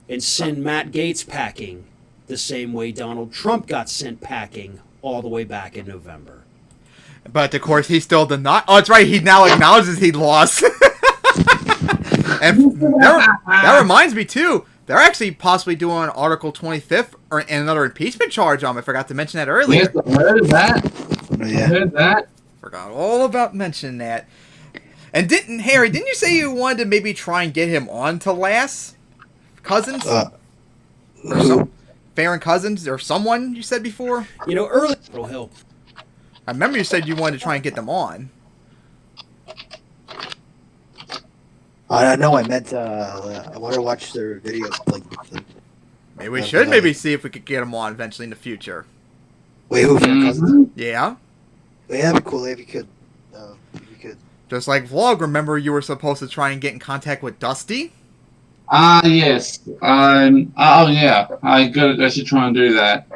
Speaker 5: and send Matt Geatz packing the same way Donald Trump got sent packing all the way back in November.
Speaker 1: But, of course, he still did not. Oh, that's right. He now acknowledges he lost. And that reminds me, too. They're actually possibly doing Article 25th and another impeachment charge on him. I forgot to mention that earlier.
Speaker 2: Yes, I heard that.
Speaker 3: Yeah.
Speaker 2: I heard that.
Speaker 1: Forgot all about mentioning that. And Harry, didn't you say you wanted to maybe try and get him on to last? Cousins? Farron Cousins or someone you said before?
Speaker 5: You know, early Hill.
Speaker 1: I remember you said you wanted to try and get them on.
Speaker 3: No, I meant I want to watch their videos.
Speaker 1: Maybe we should see if we could get them on eventually in the future.
Speaker 3: Wait, who? Cousins?
Speaker 1: Yeah.
Speaker 3: Well, yeah, that'd be cool if you could.
Speaker 1: Just like Vlog, remember you were supposed to try and get in contact with Dusty?
Speaker 2: Yes. Yeah. I should try and do that.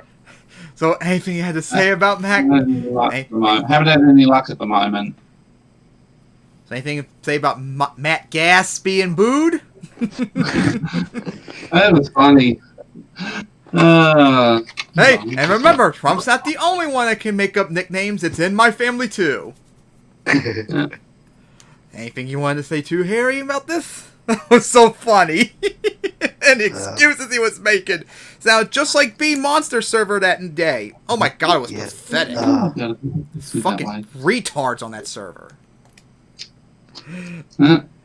Speaker 1: So, anything you had to say about Matt?
Speaker 2: Haven't had any luck at the moment.
Speaker 1: So anything to say about Matt Geatz being booed?
Speaker 2: That was funny.
Speaker 1: Hey, and remember, Trump's not the only one that can make up nicknames. It's in my family, too. Anything you wanted to say, too, Harry, about this? That was so funny. And the excuses he was making sound just like B Monster server that day. Oh my god, it was pathetic. Fucking retards on that server.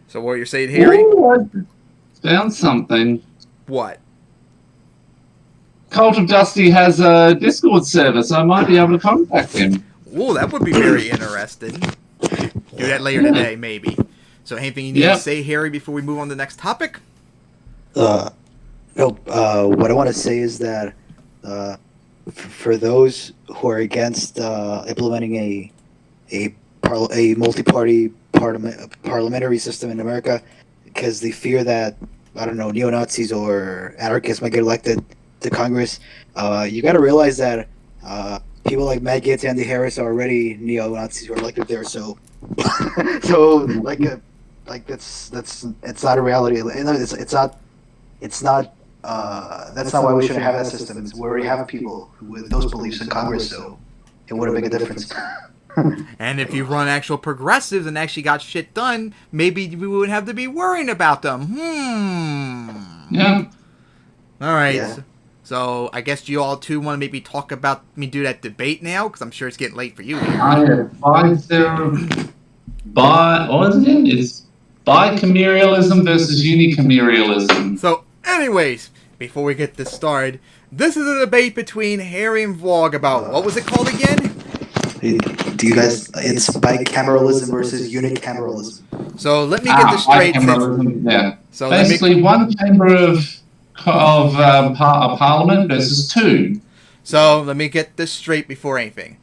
Speaker 1: So what you're saying, Harry?
Speaker 2: Ooh, I found something.
Speaker 1: What?
Speaker 2: Cult of Dusty has a Discord server, so I might be able to contact him.
Speaker 1: Ooh, that would be very interesting. Do that later today, maybe. So anything you need to say, Harry, before we move on to the next topic?
Speaker 3: No. What I want to say is that for those who are against implementing a multi-party parliamentary system in America, because they fear that, I don't know, neo-Nazis or anarchists might get elected to Congress, you got to realize that people like Matt Geatz and Andy Harris are already neo-Nazis who are elected there. So it's not a reality. It's not. That's not why we shouldn't have that system. We already have people with those beliefs in Congress, so it wouldn't make a difference.
Speaker 1: And if you run actual progressives and actually got shit done, maybe we wouldn't have to be worrying about them.
Speaker 2: Yeah.
Speaker 1: All right.
Speaker 3: Yeah.
Speaker 1: So I guess you all two want to maybe do that debate now, because I'm sure it's getting late for you.
Speaker 2: I have what is it? It's Bicameralism versus Unicameralism.
Speaker 1: So anyways, before we get this started, this is a debate between Harry and Vlog about, what was it called again?
Speaker 3: Do you guys? It's bicameralism versus unicameralism.
Speaker 1: So let me get this straight.
Speaker 2: Bicameralism, yeah.
Speaker 1: So
Speaker 2: basically, one chamber of parliament versus two.
Speaker 1: So let me get this straight before anything.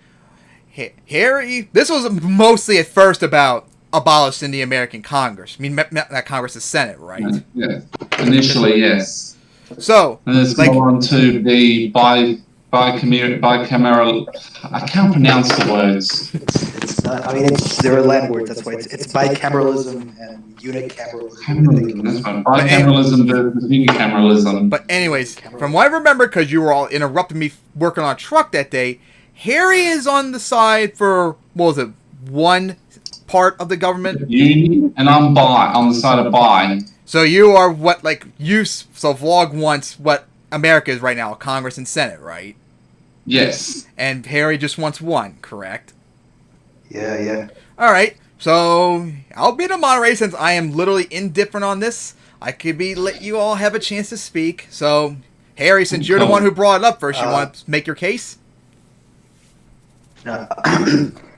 Speaker 1: Harry, this was mostly at first about abolishing the American Congress. I mean, not Congress, the Senate, right?
Speaker 2: Yeah. Initially, yes.
Speaker 1: So,
Speaker 2: and let's go on to the bicameral. I can't pronounce the words.
Speaker 3: It's not. I mean, there are Latin words. That's why it's bicameralism and unicameralism.
Speaker 2: That's right. Bicameralism versus unicameralism.
Speaker 1: But anyways, from what I remember, because you were all interrupting me working on a truck that day, Harry is on the side for, what was it, one part of the government?
Speaker 2: Uni, and I'm on the side of bi.
Speaker 1: So you are what, like, so Vlog wants what America is right now, Congress and Senate, right?
Speaker 2: Yes.
Speaker 1: And Harry just wants one, correct?
Speaker 3: Yeah.
Speaker 1: All right. So I'll be the moderator since I am literally indifferent on this. I could let you all have a chance to speak. So, Harry, since you're the one who brought it up first, you want to make your case?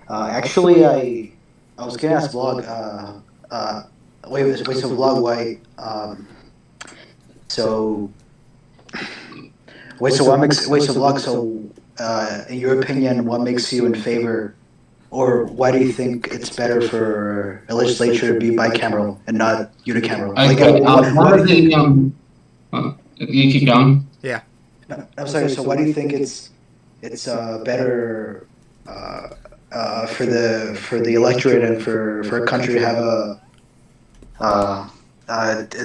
Speaker 3: Actually, I was gonna ask Vlog. Wait. So Vlog, why? So Vlog. So, in your opinion, what makes you in favor, or why do you think it's better for a legislature to be bicameral and not unicameral?
Speaker 2: You keep going.
Speaker 1: Yeah.
Speaker 3: No, I'm sorry. So, why do you think it's better for the electorate and for a country to have a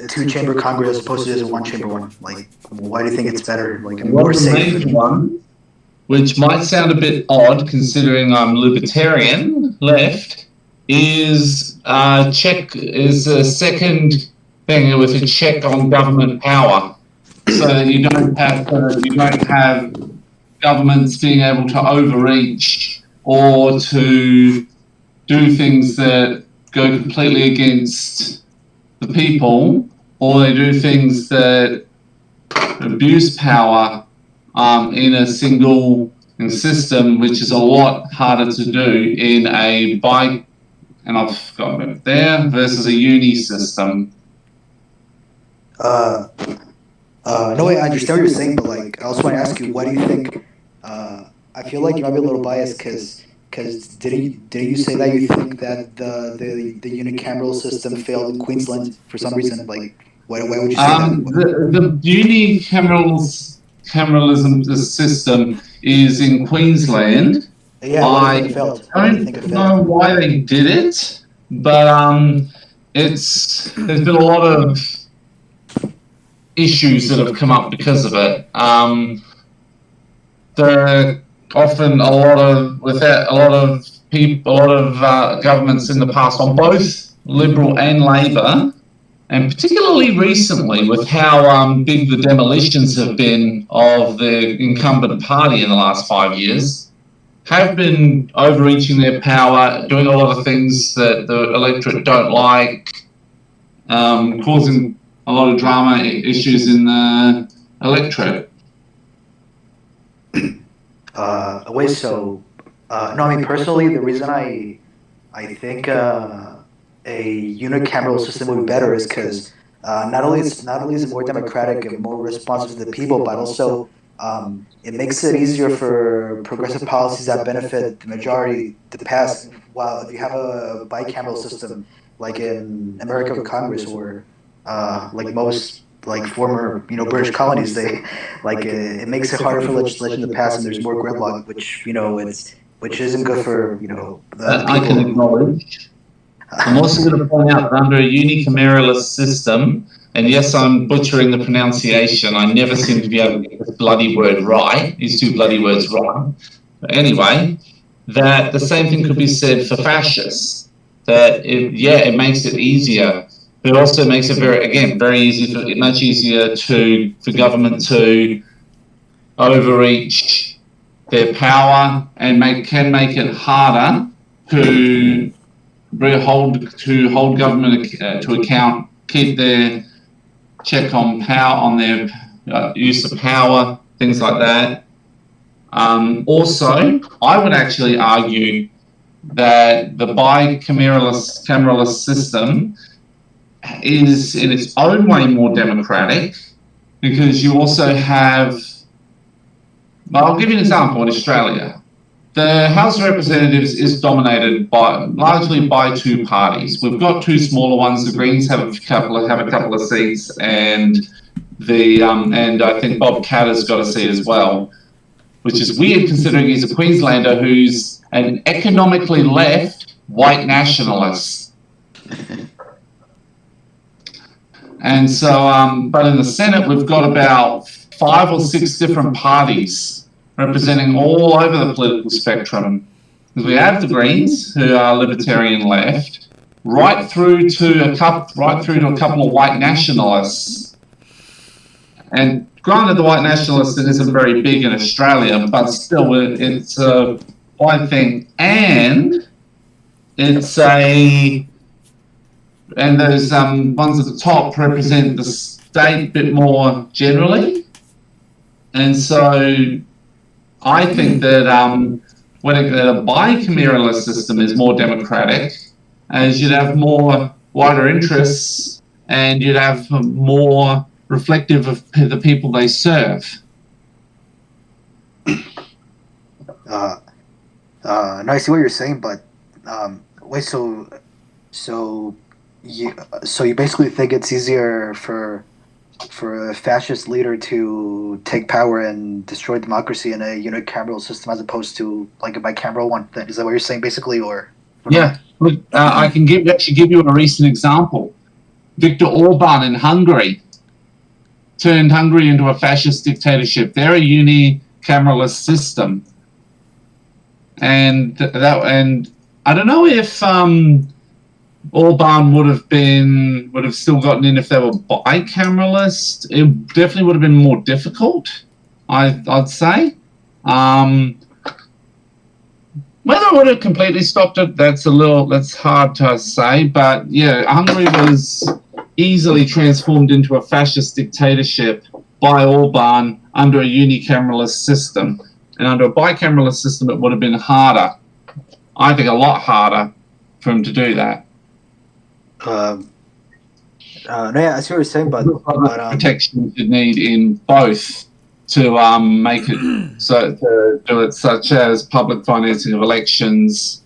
Speaker 3: two-chamber Congress as opposed to just a one-chamber one? Like, why do you think it's better? Like, more safe.
Speaker 2: One, which might sound a bit odd considering I'm libertarian left, is a second thing with a check on government power, so that you don't have governments being able to overreach or to do things that go completely against the people, or they do things that abuse power in a single system, which is a lot harder to do in a I've got it there, versus a uni system.
Speaker 3: No, I understand what you're saying, but like, I also want to ask you, what do you think? I feel like you might be a little biased because did you say that you think that the unicameral system failed in Queensland for some reason? Like, why would you say that?
Speaker 2: The unicameralism system is in Queensland.
Speaker 3: Yeah,
Speaker 2: I don't know why they did it, but there's been a lot of issues that have come up because of it. There are often a lot of governments in the past on both Liberal and Labor, and particularly recently with how big the demolitions have been of the incumbent party in the last 5 years, have been overreaching their power, doing a lot of things that the electorate don't like, causing a lot of drama issues in the electorate.
Speaker 3: No, I mean, personally, the reason I think a unicameral system would be better is because not only is it more democratic and more responsive to the people, but also it makes it easier for progressive policies that benefit the majority to pass. While if you have a bicameral system, like in American Congress, or like most former British colonies, they it makes it harder for legislation to pass, and there's more gridlock, which isn't good for the people.
Speaker 2: I can acknowledge. I'm also going to point out that under a unicameralist system, and yes, I'm butchering the pronunciation. I never seem to be able to get this bloody word right. These two bloody words right. But anyway, that the same thing could be said for fascists. That it makes it easier, but it also makes it much easier for government to overreach their power and can make it harder to hold government to account, keep their check on power, on their use of power, things like that. Also, I would actually argue that the bicameralist system is in its own way more democratic, because you also have, well, I'll give you an example. In Australia, the House of Representatives is dominated largely by two parties. We've got two smaller ones. The Greens have a couple of seats, and and I think Bob Katter's got a seat as well, which is weird considering he's a Queenslander who's an economically left white nationalist. And so, but in the Senate, we've got about 5 or 6 different parties representing all over the political spectrum. Because we have the Greens, who are libertarian left, right through to a couple of white nationalists. And granted, the white nationalist isn't very big in Australia, but still, it's a wide thing, and it's and those ones at the top represent the state a bit more generally, and so I think that a bicameralist system is more democratic, as you'd have more wider interests, and you'd have more reflective of the people they serve.
Speaker 3: No, I see what you're saying, but wait, so you basically think it's easier for a fascist leader to take power and destroy democracy in a unicameral system as opposed to like a bicameral one? Is that what you're saying, basically, or?
Speaker 2: Yeah, look, I can actually give you a recent example. Viktor Orban in Hungary turned Hungary into a fascist dictatorship. They're a unicameralist system, and I don't know if Orban would have still gotten in if they were bicameralist. It definitely would have been more difficult, I'd say. Whether it would have completely stopped it, that's hard to say. But yeah, Hungary was easily transformed into a fascist dictatorship by Orban under a unicameralist system. And under a bicameralist system, it would have been harder. I think a lot harder for him to do that.
Speaker 3: No, yeah, I see what you're saying, but
Speaker 2: protection you need in both to make it so to do it, such as public financing of elections,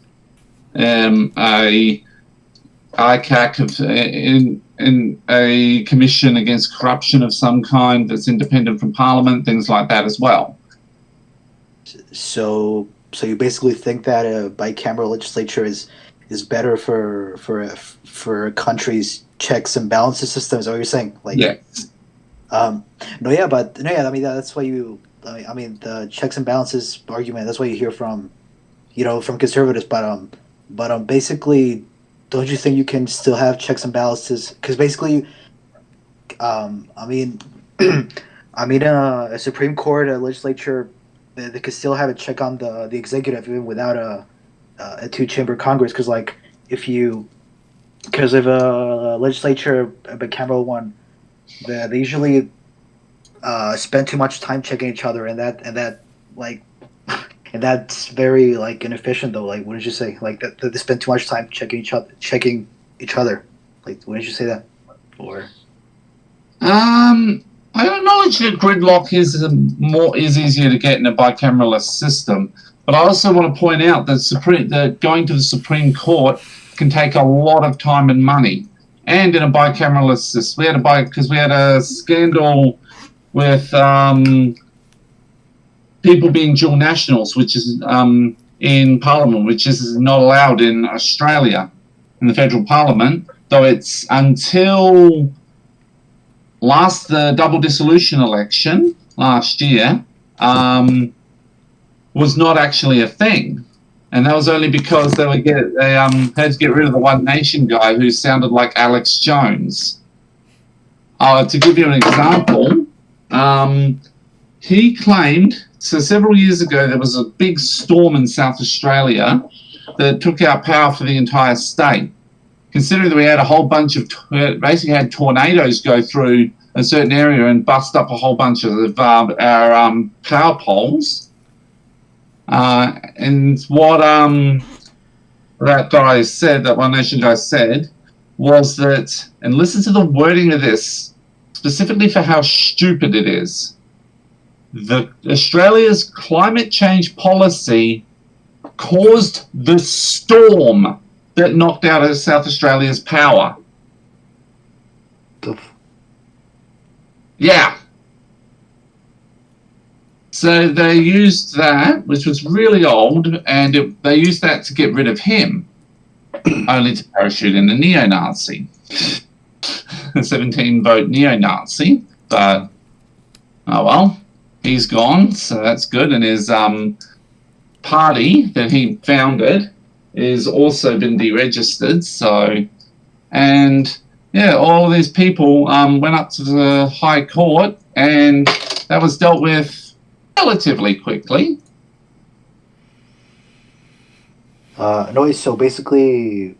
Speaker 2: a ICAC in a commission against corruption of some kind that's independent from Parliament, things like that as well.
Speaker 3: So you basically think that a bicameral legislature is better for a country's checks and balances system? Is that what you're saying? Like,
Speaker 2: yeah.
Speaker 3: I mean, that's why I mean, the checks and balances argument. That's what you hear from conservatives. But basically, don't you think you can still have checks and balances? Because basically, I mean, a Supreme Court, a legislature, they could still have a check on the executive even without a two-chamber Congress. Because if a legislature, a bicameral one, they usually spend too much time checking each other, and that's very inefficient though. Like, what did you say? Like that they spend too much time checking each other. Like, what did you say that? Or
Speaker 2: I acknowledge that gridlock is easier to get in a bicameralist system, but I also want to point out that going to the Supreme Court can take a lot of time and money. And in a bicameralist system, we had a scandal with people being dual nationals, which is in Parliament, which is not allowed in Australia in the federal Parliament, though it's until the double dissolution election last year was not actually a thing. And that was only because they had to get rid of the One Nation guy who sounded like Alex Jones. To give you an example, he claimed, so several years ago there was a big storm in South Australia that took out power for the entire state. Considering that we had a whole bunch of, basically had tornadoes go through a certain area and bust up a whole bunch of our power poles. And what that guy said, that One Nation guy said, was that, and listen to the wording of this, specifically for how stupid it is. Australia's climate change policy caused the storm that knocked out of South Australia's power. Yeah. So they used that, which was really old, and they used that to get rid of him, only to parachute in a neo-Nazi. A 17-vote neo-Nazi. But, oh well, he's gone, so that's good. And his party that he founded is also been deregistered. So, and yeah, all of these people went up to the High Court, and that was dealt with relatively quickly.
Speaker 3: No, so basically,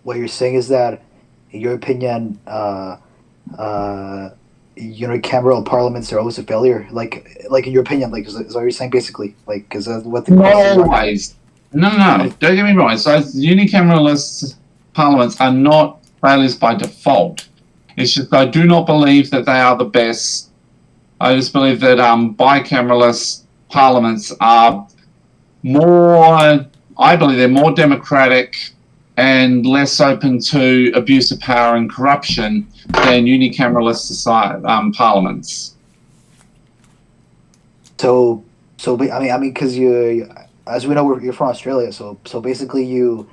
Speaker 3: what you're saying is that, in your opinion, unicameral parliaments are always a failure. Like in your opinion, like is what you're saying basically? Like is that what the
Speaker 2: Not always. No. Don't get me wrong. So unicameralist parliaments are not failures by default. It's just I do not believe that they are the best. I just believe that bicameralist parliaments are more. I believe they're more democratic and less open to abuse of power and corruption than unicameralist parliaments.
Speaker 3: So I mean, because you, as we know, you're from Australia. So basically, you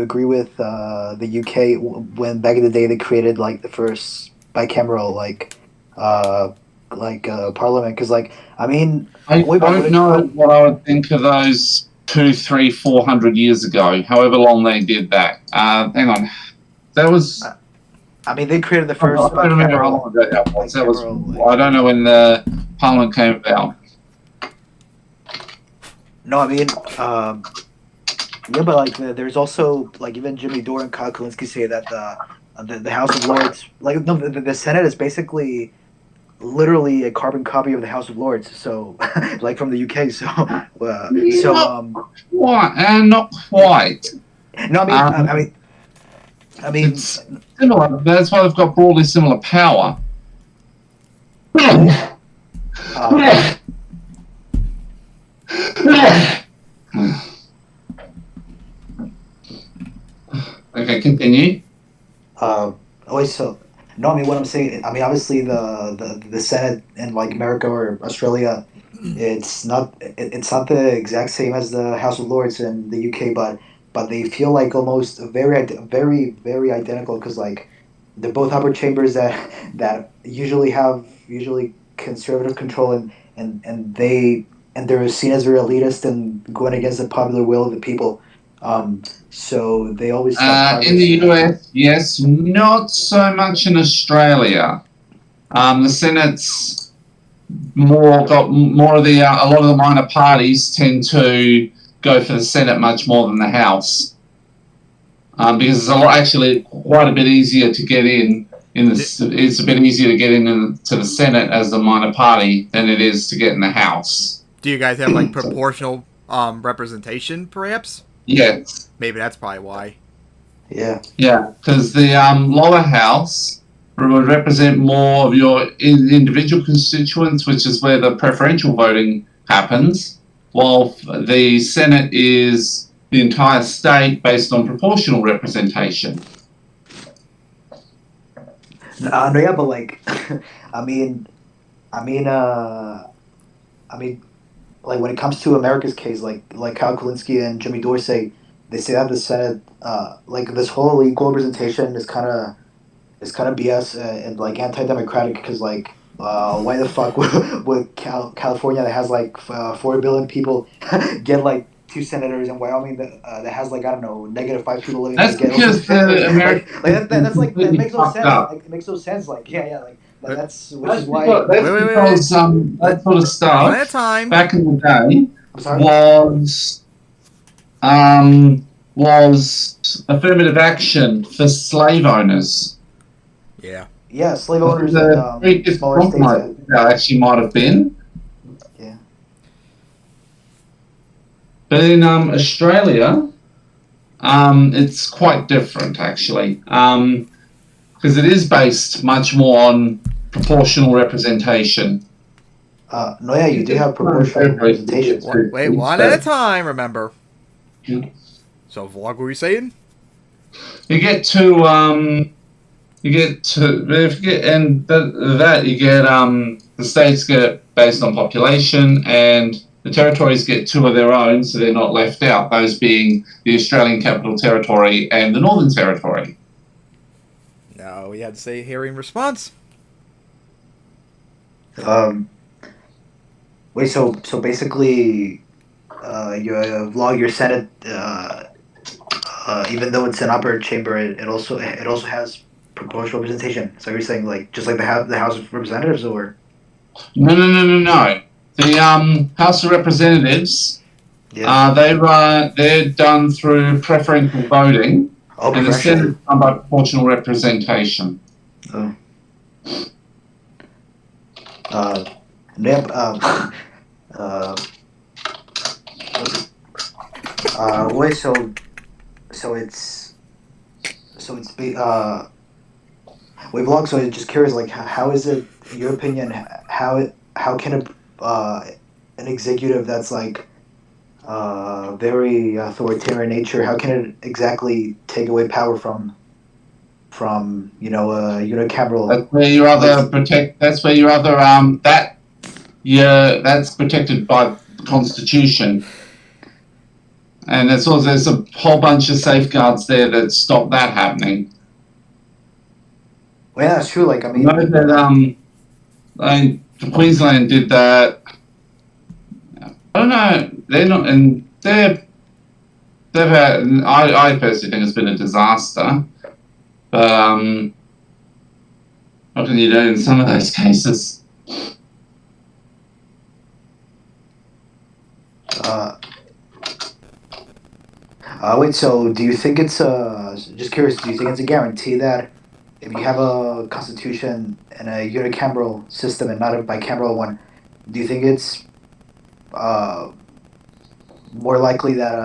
Speaker 3: agree with the UK when back in the day they created like the first bicameral parliament. Because I mean,
Speaker 2: I don't know what I would think of those 200, 300, 400 years ago, however long they did that. Hang on. That was...
Speaker 3: I mean, they created the first...
Speaker 2: I don't remember how long ago that was. That was... I don't know when the Parliament came about.
Speaker 3: No, I mean... yeah, but like, there's also... Like, even Jimmy Dore and Kyle Kulinski say that the House of Lords... Like, no, the Senate is basically... literally a carbon copy of the House of Lords, so like from the UK. So
Speaker 2: what? And not quite.
Speaker 3: No, I mean,
Speaker 2: it's similar. That's why they've got broadly similar power. Okay, continue.
Speaker 3: No, I mean what I'm saying. I mean, obviously the Senate in like America or Australia, it's not the exact same as the House of Lords in the UK, but they feel like almost very identical because like they're both upper chambers that usually have conservative control and they're seen as very elitist and going against the popular will of the people. So they always
Speaker 2: in the US, yes, not so much in Australia. The Senate's got more of the a lot of the minor parties tend to go for the Senate much more than the House, because it's actually quite a bit easier to get in. It's a bit easier to get into the Senate as the minor party than it is to get in the House.
Speaker 1: Do you guys have like proportional representation, perhaps?
Speaker 2: Yes.
Speaker 1: Maybe that's probably why.
Speaker 3: Yeah.
Speaker 2: Yeah, because the lower house would represent more of your individual constituents, which is where the preferential voting happens, while the Senate is the entire state based on proportional representation.
Speaker 3: No, yeah, but like, I mean, like when it comes to America's case, like Kyle Kulinski and Jimmy Dore say, they say that the Senate, like this whole equal representation is kind of BS and like anti-democratic because like why the fuck would California that has like 4 billion people get like 2 senators, and Wyoming that has like I don't know -5 people living.
Speaker 2: That's because
Speaker 3: that makes no sense. Like, it makes no sense. Like like that's which is why.
Speaker 2: Because that sort of stuff
Speaker 1: One at a time.
Speaker 2: back in the day was affirmative action for slave owners.
Speaker 1: Yeah.
Speaker 3: Yeah, slave owners
Speaker 2: The
Speaker 3: and
Speaker 2: very different
Speaker 3: smaller states.
Speaker 2: compromise that actually might have been.
Speaker 3: Yeah.
Speaker 2: But in Australia, it's quite different actually, because it is based much more on proportional representation.
Speaker 3: No, yeah, you do have proportional representation.
Speaker 1: Wait, one at a time, remember. So, Vlog, what were you saying?
Speaker 2: You get to, if you get, and that you get, the states get based on population, and the territories get two of their own, so they're not left out, those being the Australian Capital Territory and the Northern Territory.
Speaker 1: No, we had to say hearing response.
Speaker 3: Wait, so basically, your Vlog, your Senate, even though it's an upper chamber, it also has proportional representation. So you're saying like just like the House of Representatives, or
Speaker 2: No. The House of Representatives,
Speaker 3: yeah,
Speaker 2: they're done through preferential voting, and the Senate is done by proportional representation.
Speaker 3: Oh. Yep. Wait. Wait, Vlog. So I'm just curious, like, how is it, in your opinion, how can an executive that's like very authoritarian nature, how can it exactly take away power from unicameral?
Speaker 2: That's where your other That's where your other that's protected by the Constitution, and there's a whole bunch of safeguards there that stop that happening.
Speaker 3: Well, yeah, that's true. Like, I mean,
Speaker 2: I know that Queensland did that. I don't know. They're not, and they've had. I personally think it's been a disaster. But what can you do in some of those cases?
Speaker 3: Wait, so do you think it's just curious, do you think it's a guarantee that if you have a constitution and a unicameral system and not a bicameral one, do you think it's more likely that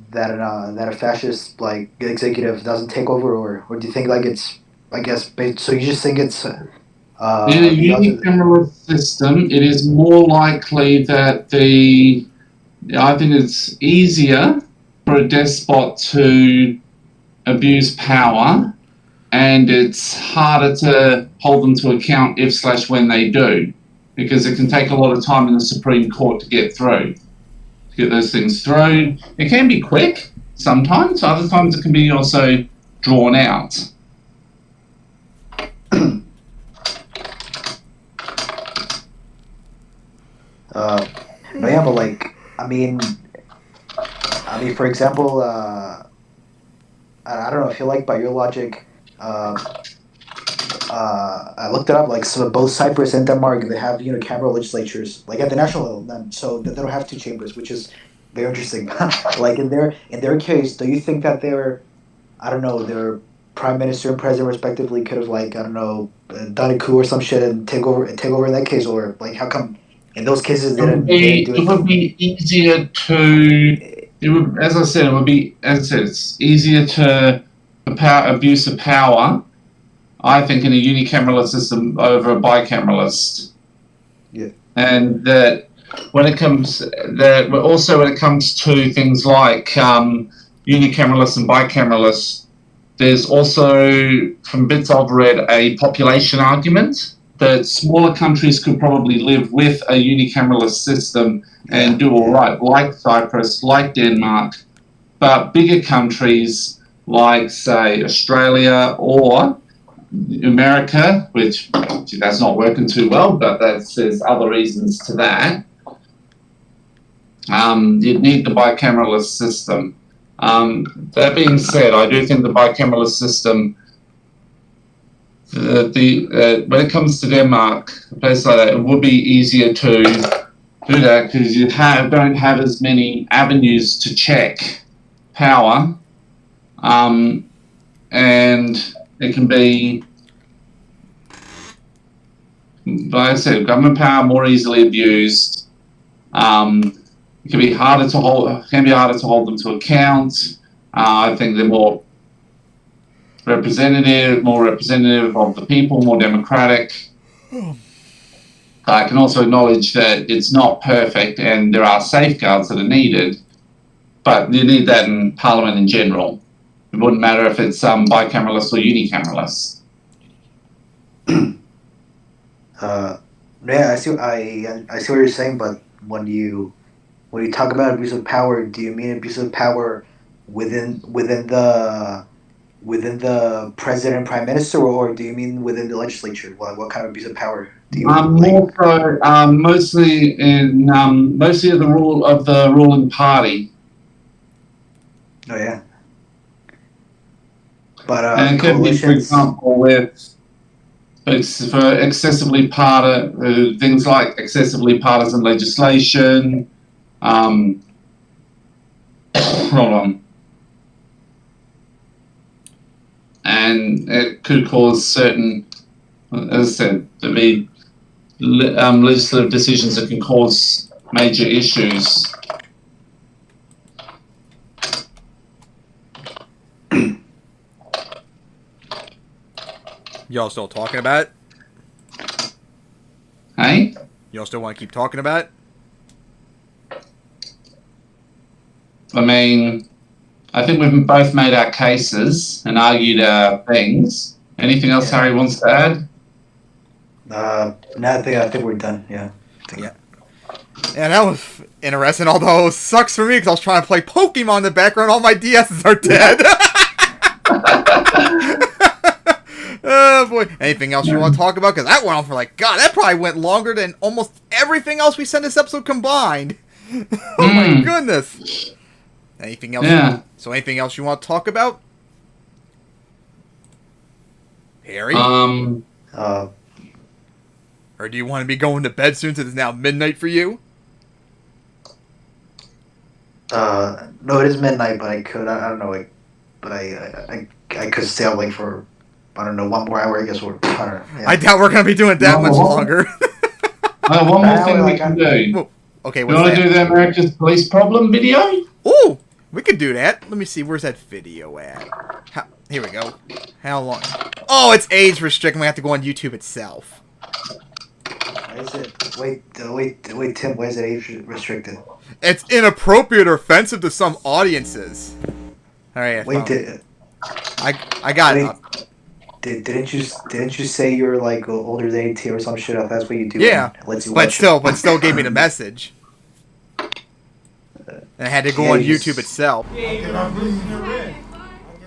Speaker 3: that a fascist like executive doesn't take over, or do you think like it's, I guess, so you just think it's
Speaker 2: in a unicameral system, it is more likely that I think it's easier for a despot to abuse power, and it's harder to hold them to account if/when they do, because it can take a lot of time in the Supreme Court to get those things through. It can be quick sometimes, other times it can be also drawn out.
Speaker 3: No, yeah, but like, I mean, for example, I don't know. I feel like by your logic, I looked it up. Like, so both Cyprus and Denmark, they have unicameral legislatures, like at the national level. Then, so they don't have two chambers, which is very interesting. Like in their case, do you think that their their prime minister and president respectively could have, like, I don't know, done a coup or some shit and take over in that case, or like how come in those cases they didn't do it?
Speaker 2: It would be easier to. As I said, it's easier to abuse of power, I think, in a unicameral system over a bicameralist.
Speaker 3: Yeah. And
Speaker 2: that when it comes to things like unicameralists and bicameralists, there's also, from bits I've read, a population argument that smaller countries could probably live with a unicameralist system and do all right, like Cyprus, like Denmark, but bigger countries like, say, Australia or America, which that's not working too well, but there's other reasons to that. You'd need the bicameralist system. That being said, I do think the bicameralist system, when it comes to Denmark, a place like that, it would be easier to do that because you don't have as many avenues to check power, and it can be like I said, government power more easily abused. It can be harder to hold. Can be harder to hold them to account. I think they're more representative of the people, more democratic. I can also acknowledge that it's not perfect, and there are safeguards that are needed. But you need that in Parliament in general. It wouldn't matter if it's bicameralist or unicameralist.
Speaker 3: Yeah, I see what you're saying, but when you talk about abuse of power, do you mean abuse of power within the president and prime minister, or do you mean within the legislature? What kind of abuse of power do you mean?
Speaker 2: More so, mostly of the ruling party.
Speaker 3: Oh yeah. But
Speaker 2: And it could be, for example, with for excessively things like excessively partisan legislation. Hold on. And it could cause certain, as I said, to be legislative decisions that can cause major issues.
Speaker 1: Y'all still talking about it?
Speaker 2: Hey?
Speaker 1: Y'all still want to keep talking about it?
Speaker 2: I mean, I think we've both made our cases and argued our things. Anything else Harry wants to add?
Speaker 3: No, I think we're done. Yeah.
Speaker 1: Yeah, that was interesting, although it sucks for me because I was trying to play Pokemon in the background. All my DSs are dead. Oh, boy. Anything else you want to talk about? Because that went on for God, that probably went longer than almost everything else we said in this episode combined. Oh, my goodness. Anything else?
Speaker 2: Yeah.
Speaker 1: So anything else you want to talk about? Harry?
Speaker 3: Uh,
Speaker 1: Or do you want to be going to bed soon since it's now midnight for you?
Speaker 3: no, it is midnight, but I could. I don't know. But I could stay up for, I don't know, 1 more hour. I guess I don't know. Yeah.
Speaker 1: I doubt we're gonna be doing that much longer.
Speaker 2: One more thing we can do.
Speaker 1: Whoa. Okay,
Speaker 2: You
Speaker 1: what's
Speaker 2: want
Speaker 1: that?
Speaker 2: to do the America's Police Problem video?
Speaker 1: Ooh, we could do that. Let me see. Where's that video at? Here we go. How long? Oh, it's age restricted. We have to go on YouTube itself.
Speaker 3: Why is it? Wait, Tim. Why is it age restricted?
Speaker 1: It's inappropriate or offensive to some audiences. All right. I got it.
Speaker 3: Didn't you say you're older than 18 or some shit? That's what you do.
Speaker 1: Yeah,
Speaker 3: Let's
Speaker 1: but still gave me the message. And I had to go on YouTube itself.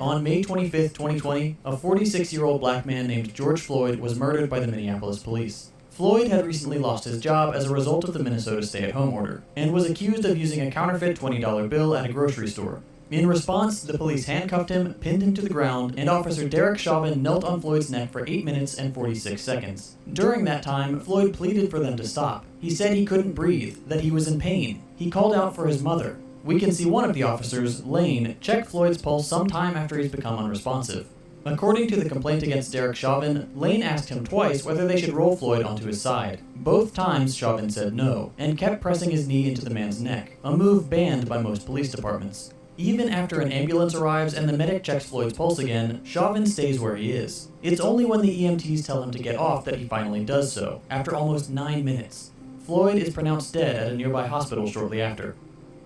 Speaker 7: On May 25th, 2020, a 46-year-old black man named George Floyd was murdered by the Minneapolis police. Floyd had recently lost his job as a result of the Minnesota stay-at-home order, and was accused of using a counterfeit $20 bill at a grocery store. In response, the police handcuffed him, pinned him to the ground, and Officer Derek Chauvin knelt on Floyd's neck for 8 minutes and 46 seconds. During that time, Floyd pleaded for them to stop. He said he couldn't breathe, that he was in pain. He called out for his mother. We can see one of the officers, Lane, check Floyd's pulse sometime after he's become unresponsive. According to the complaint against Derek Chauvin, Lane asked him twice whether they should roll Floyd onto his side. Both times Chauvin said no, and kept pressing his knee into the man's neck, a move banned by most police departments. Even after an ambulance arrives and the medic checks Floyd's pulse again, Chauvin stays where he is. It's only when the EMTs tell him to get off that he finally does so, after almost 9 minutes. Floyd is pronounced dead at a nearby hospital shortly after.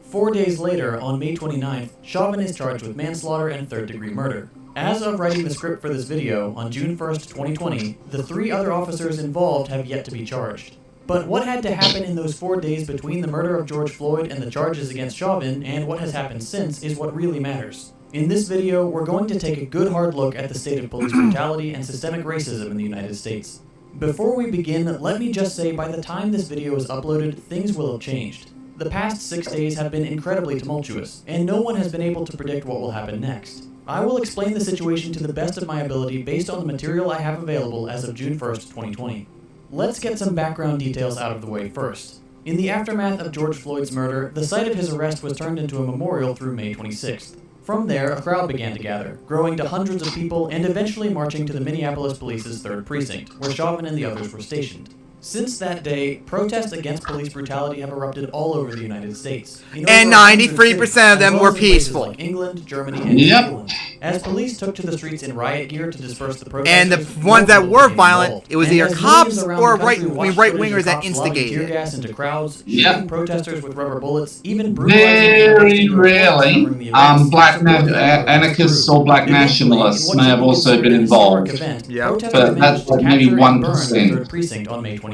Speaker 7: 4 days later, on May 29th, Chauvin is charged with manslaughter and third-degree murder. As of writing the script for this video, on June 1st, 2020, the 3 other officers involved have yet to be charged. But what had to happen in those 4 days between the murder of George Floyd and the charges against Chauvin, and what has happened since, is what really matters. In this video, we're going to take a good hard look at the state of police brutality and systemic racism in the United States. Before we begin, let me just say by the time this video is uploaded, things will have changed. The past 6 days have been incredibly tumultuous, and no one has been able to predict what will happen next. I will explain the situation to the best of my ability based on the material I have available as of June 1st, 2020. Let's get some background details out of the way first. In the aftermath of George Floyd's murder, the site of his arrest was turned into a memorial through May 26th. From there, a crowd began to gather, growing to hundreds of people and eventually marching to the Minneapolis Police's 3rd Precinct, where Chauvin and the others were stationed. Since that day, protests against police brutality have erupted all over the United States.
Speaker 1: And 93% of them were peaceful.
Speaker 7: Like England, Germany, and New Zealand. As police took to the streets in riot gear to disperse the protesters,
Speaker 1: and the ones that were violent, it was either cops or right-wingers that instigated
Speaker 7: tear gas into crowds,
Speaker 2: Yep.
Speaker 7: shooting protesters with rubber bullets, even
Speaker 2: Very rarely, black anarchists or black nationalists may have also been involved. But that's like maybe 1%.
Speaker 7: Precinct on May 28th.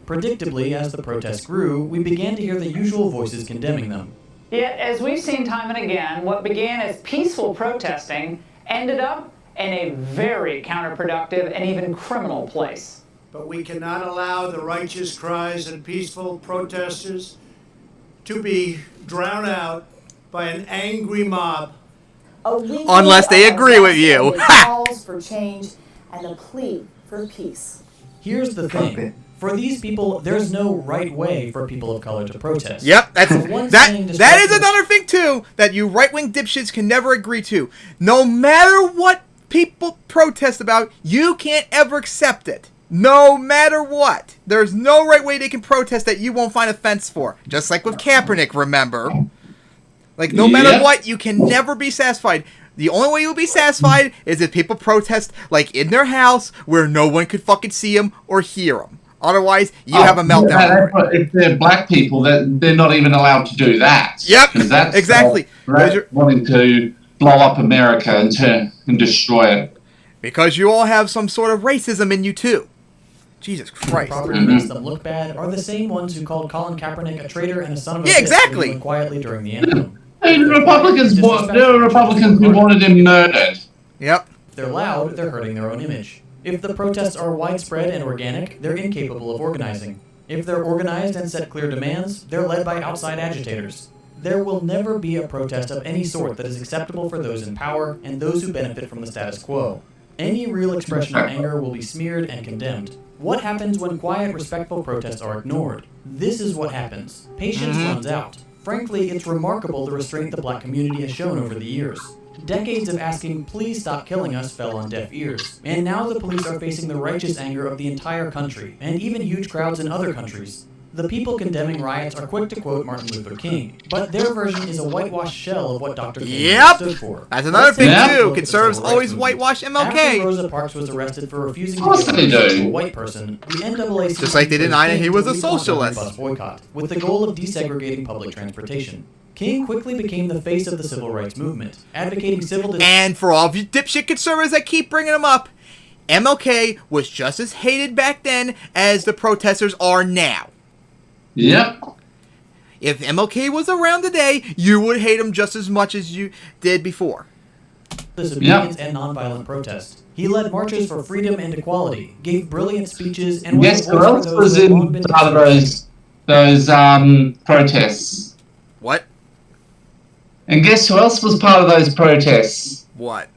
Speaker 7: Predictably, as the protests grew, we began to hear the usual voices condemning them.
Speaker 8: Yet, as we've seen time and again, what began as peaceful protesting ended up in a very counterproductive and even criminal place.
Speaker 9: But we cannot allow the righteous cries and peaceful protesters to be drowned out by an angry mob.
Speaker 1: Unless they agree with you.
Speaker 10: Calls for change and a plea for peace.
Speaker 7: Here's the thing. For these people, there's no right way for people of color to protest.
Speaker 1: Yep, that is another thing too that you right-wing dipshits can never agree to. No matter what people protest about, you can't ever accept it. No matter what. There's no right way they can protest that you won't find offense for. Just like with Kaepernick, remember? Like, no matter what, you can never be satisfied. The only way you'll be satisfied is if people protest, like, in their house, where no one could fucking see them or hear them. Otherwise, you have a meltdown.
Speaker 2: If they're black people, they're not even allowed to do that.
Speaker 1: Yep, that's exactly.
Speaker 2: Wanting to blow up America and destroy it.
Speaker 1: Because you all have some sort of racism in you, too. Jesus Christ.
Speaker 7: Property makes them look bad are the same ones who called Colin Kaepernick a traitor and a son of a bitch
Speaker 1: exactly.
Speaker 7: quietly during the anthem.
Speaker 2: There were Republicans who wanted him murdered.
Speaker 1: Yep.
Speaker 7: If they're loud, they're hurting their own image. If the protests are widespread and organic, they're incapable of organizing. If they're organized and set clear demands, they're led by outside agitators. There will never be a protest of any sort that is acceptable for those in power and those who benefit from the status quo. Any real expression of anger will be smeared and condemned. What happens when quiet, respectful protests are ignored? This is what happens. Patience runs out. Frankly, it's remarkable the restraint the black community has shown over the years. Decades of asking, please stop killing us, fell on deaf ears. And now the police are facing the righteous anger of the entire country, and even huge crowds in other countries. The people condemning riots are quick to quote Martin Luther King, but their version is a whitewashed shell of what Dr. King stood for.
Speaker 1: That's another thing, too. Conservatives always whitewash MLK.
Speaker 7: After Rosa Parks was arrested for refusing to give to a white person, the NAACP
Speaker 1: just like they denied he was a socialist.
Speaker 7: Bus boycott, with the goal of desegregating public transportation. King quickly became the face of the civil rights movement, advocating civil...
Speaker 1: And for all of you dipshit conservatives that keep bringing him up, MLK was just as hated back then as the protesters are now.
Speaker 2: Yep.
Speaker 1: If MLK was around today, you would hate him just as much as you did before.
Speaker 7: Disobedience and nonviolent protest. He led marches for freedom and equality, gave brilliant speeches, and
Speaker 2: guess who else was in part of those protests?
Speaker 1: What?
Speaker 2: And guess who else was part of those protests?
Speaker 1: What?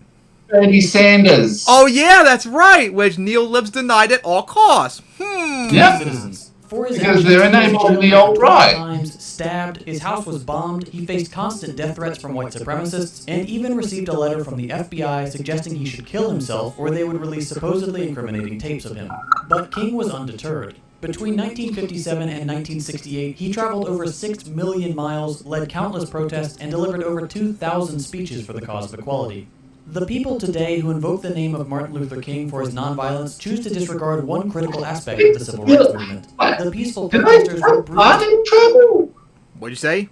Speaker 2: Bernie Sanders.
Speaker 1: Oh yeah, that's right. Which neo-libs denied at all costs.
Speaker 2: Yep.
Speaker 7: Citizens. For his
Speaker 2: because they're enabled the alt-right.
Speaker 7: Times stabbed, his house was bombed, he faced constant death threats from white supremacists, and even received a letter from the FBI suggesting he should kill himself or they would release supposedly incriminating tapes of him. But King was undeterred. Between 1957 and 1968, he traveled over 6 million miles, led countless protests, and delivered over 2,000 speeches for the cause of equality. The people today who invoke the name of Martin Luther King for his nonviolence choose to disregard one critical aspect of the civil rights movement. The peaceful protesters were brutal.
Speaker 1: What'd you say?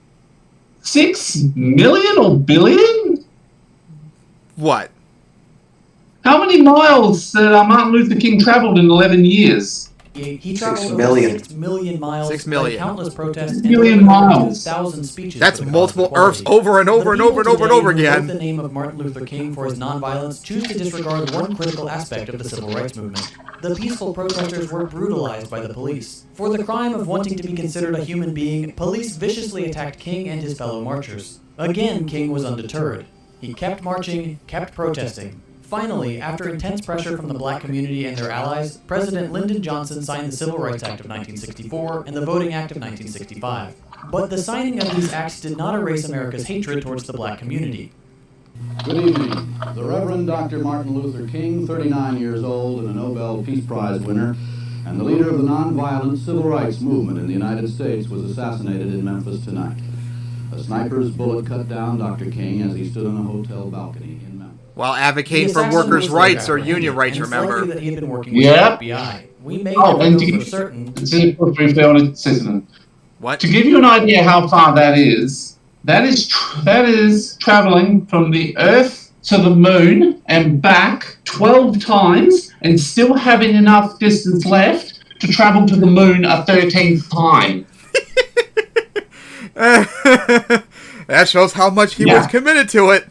Speaker 2: 6 million or billion?
Speaker 1: What?
Speaker 2: How many miles did Martin Luther King traveled in 11 years?
Speaker 7: He traveled over 6 million miles,
Speaker 1: 6 million.
Speaker 7: Countless protests,
Speaker 2: 6 million miles.
Speaker 7: 2,000 speeches.
Speaker 1: That's multiple Earths over and over and over and over and over again.
Speaker 7: The name of Martin Luther King for his nonviolence choose to disregard one critical aspect of the civil rights movement. The peaceful protesters were brutalized by the police. For the crime of wanting to be considered a human being, police viciously attacked King and his fellow marchers. Again, King was undeterred. He kept marching, kept protesting. Finally, after intense pressure from the black community and their allies, President Lyndon Johnson signed the Civil Rights Act of 1964 and the Voting Act of 1965. But the signing of these acts did not erase America's hatred towards the black community.
Speaker 11: Good evening. The Reverend Dr. Martin Luther King, 39 years old and a Nobel Peace Prize winner, And the leader of the nonviolent civil rights movement in the United States was assassinated in Memphis tonight. A sniper's bullet cut down Dr. King as he stood on a hotel balcony in Memphis.
Speaker 1: While advocating for workers' rights or union rights, remember?
Speaker 7: That he had been working with the FBI. We may never know for certain.
Speaker 1: What?
Speaker 2: To give you an idea how far that is traveling from the Earth to the Moon and back 12 times and still having enough distance left to travel to the Moon a 13th time.
Speaker 1: That shows how much he was committed to it.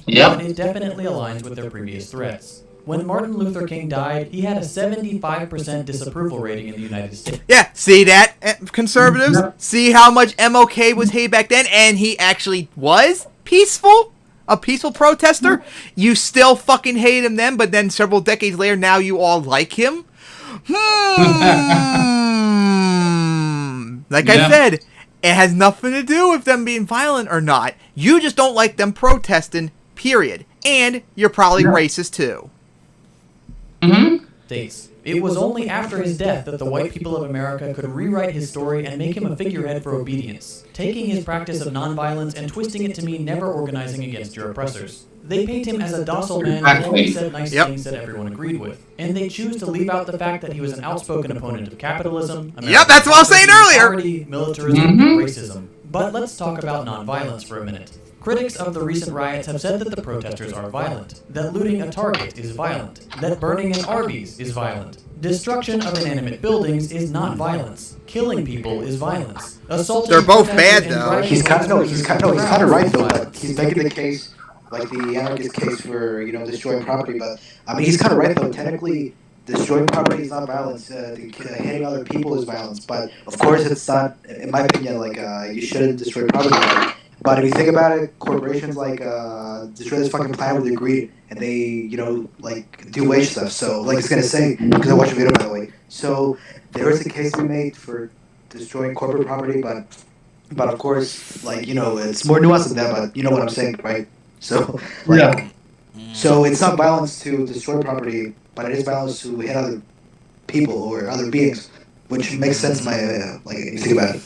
Speaker 2: Yep.
Speaker 7: But it definitely aligns with their previous threats. When Martin Luther King died, he had a 75% disapproval rating in the United States.
Speaker 1: Yeah, see that, conservatives? See how much MLK was hated back then, and he actually was peaceful? A peaceful protester? You still fucking hate him then, but then several decades later, now you all like him? Like I said, it has nothing to do with them being violent or not. You just don't like them protesting, period. And you're probably racist too.
Speaker 7: States. It was only after his death that the white people of America could rewrite his story and make him a figurehead for obedience, taking his practice of nonviolence and twisting it to mean never organizing against your oppressors. They paint him as a docile man who only said nice things that everyone agreed with, and they choose to leave out the fact that he was an outspoken opponent of capitalism,
Speaker 1: that's what I was saying earlier!
Speaker 7: Militarism, and racism. But let's talk about nonviolence for a minute. Critics of the recent riots have said that the protesters are violent, that looting a Target is violent, that burning an Arby's is violent. Destruction of inanimate buildings is not violence. Killing people is violence.
Speaker 1: They're both bad, though.
Speaker 3: He's kind of right, though. But he's making the case, like the anarchist case for, destroying property. But, I mean, he's kind of right, though. Technically, destroying property is not violence. Hitting other people is violence. But, of course, it's not, in my opinion, like, you shouldn't destroy property. But if you think about it, corporations destroy this fucking planet with their greed, and they, do wage stuff. So, it's gonna say, because I watched a video, by the way. So, there is a case to be made for destroying corporate property, but of course, it's more nuanced than that. But you know what I'm saying, right? So, so it's not violence to destroy property, but it is violence to hit other people or other beings, which makes sense. If you think about it.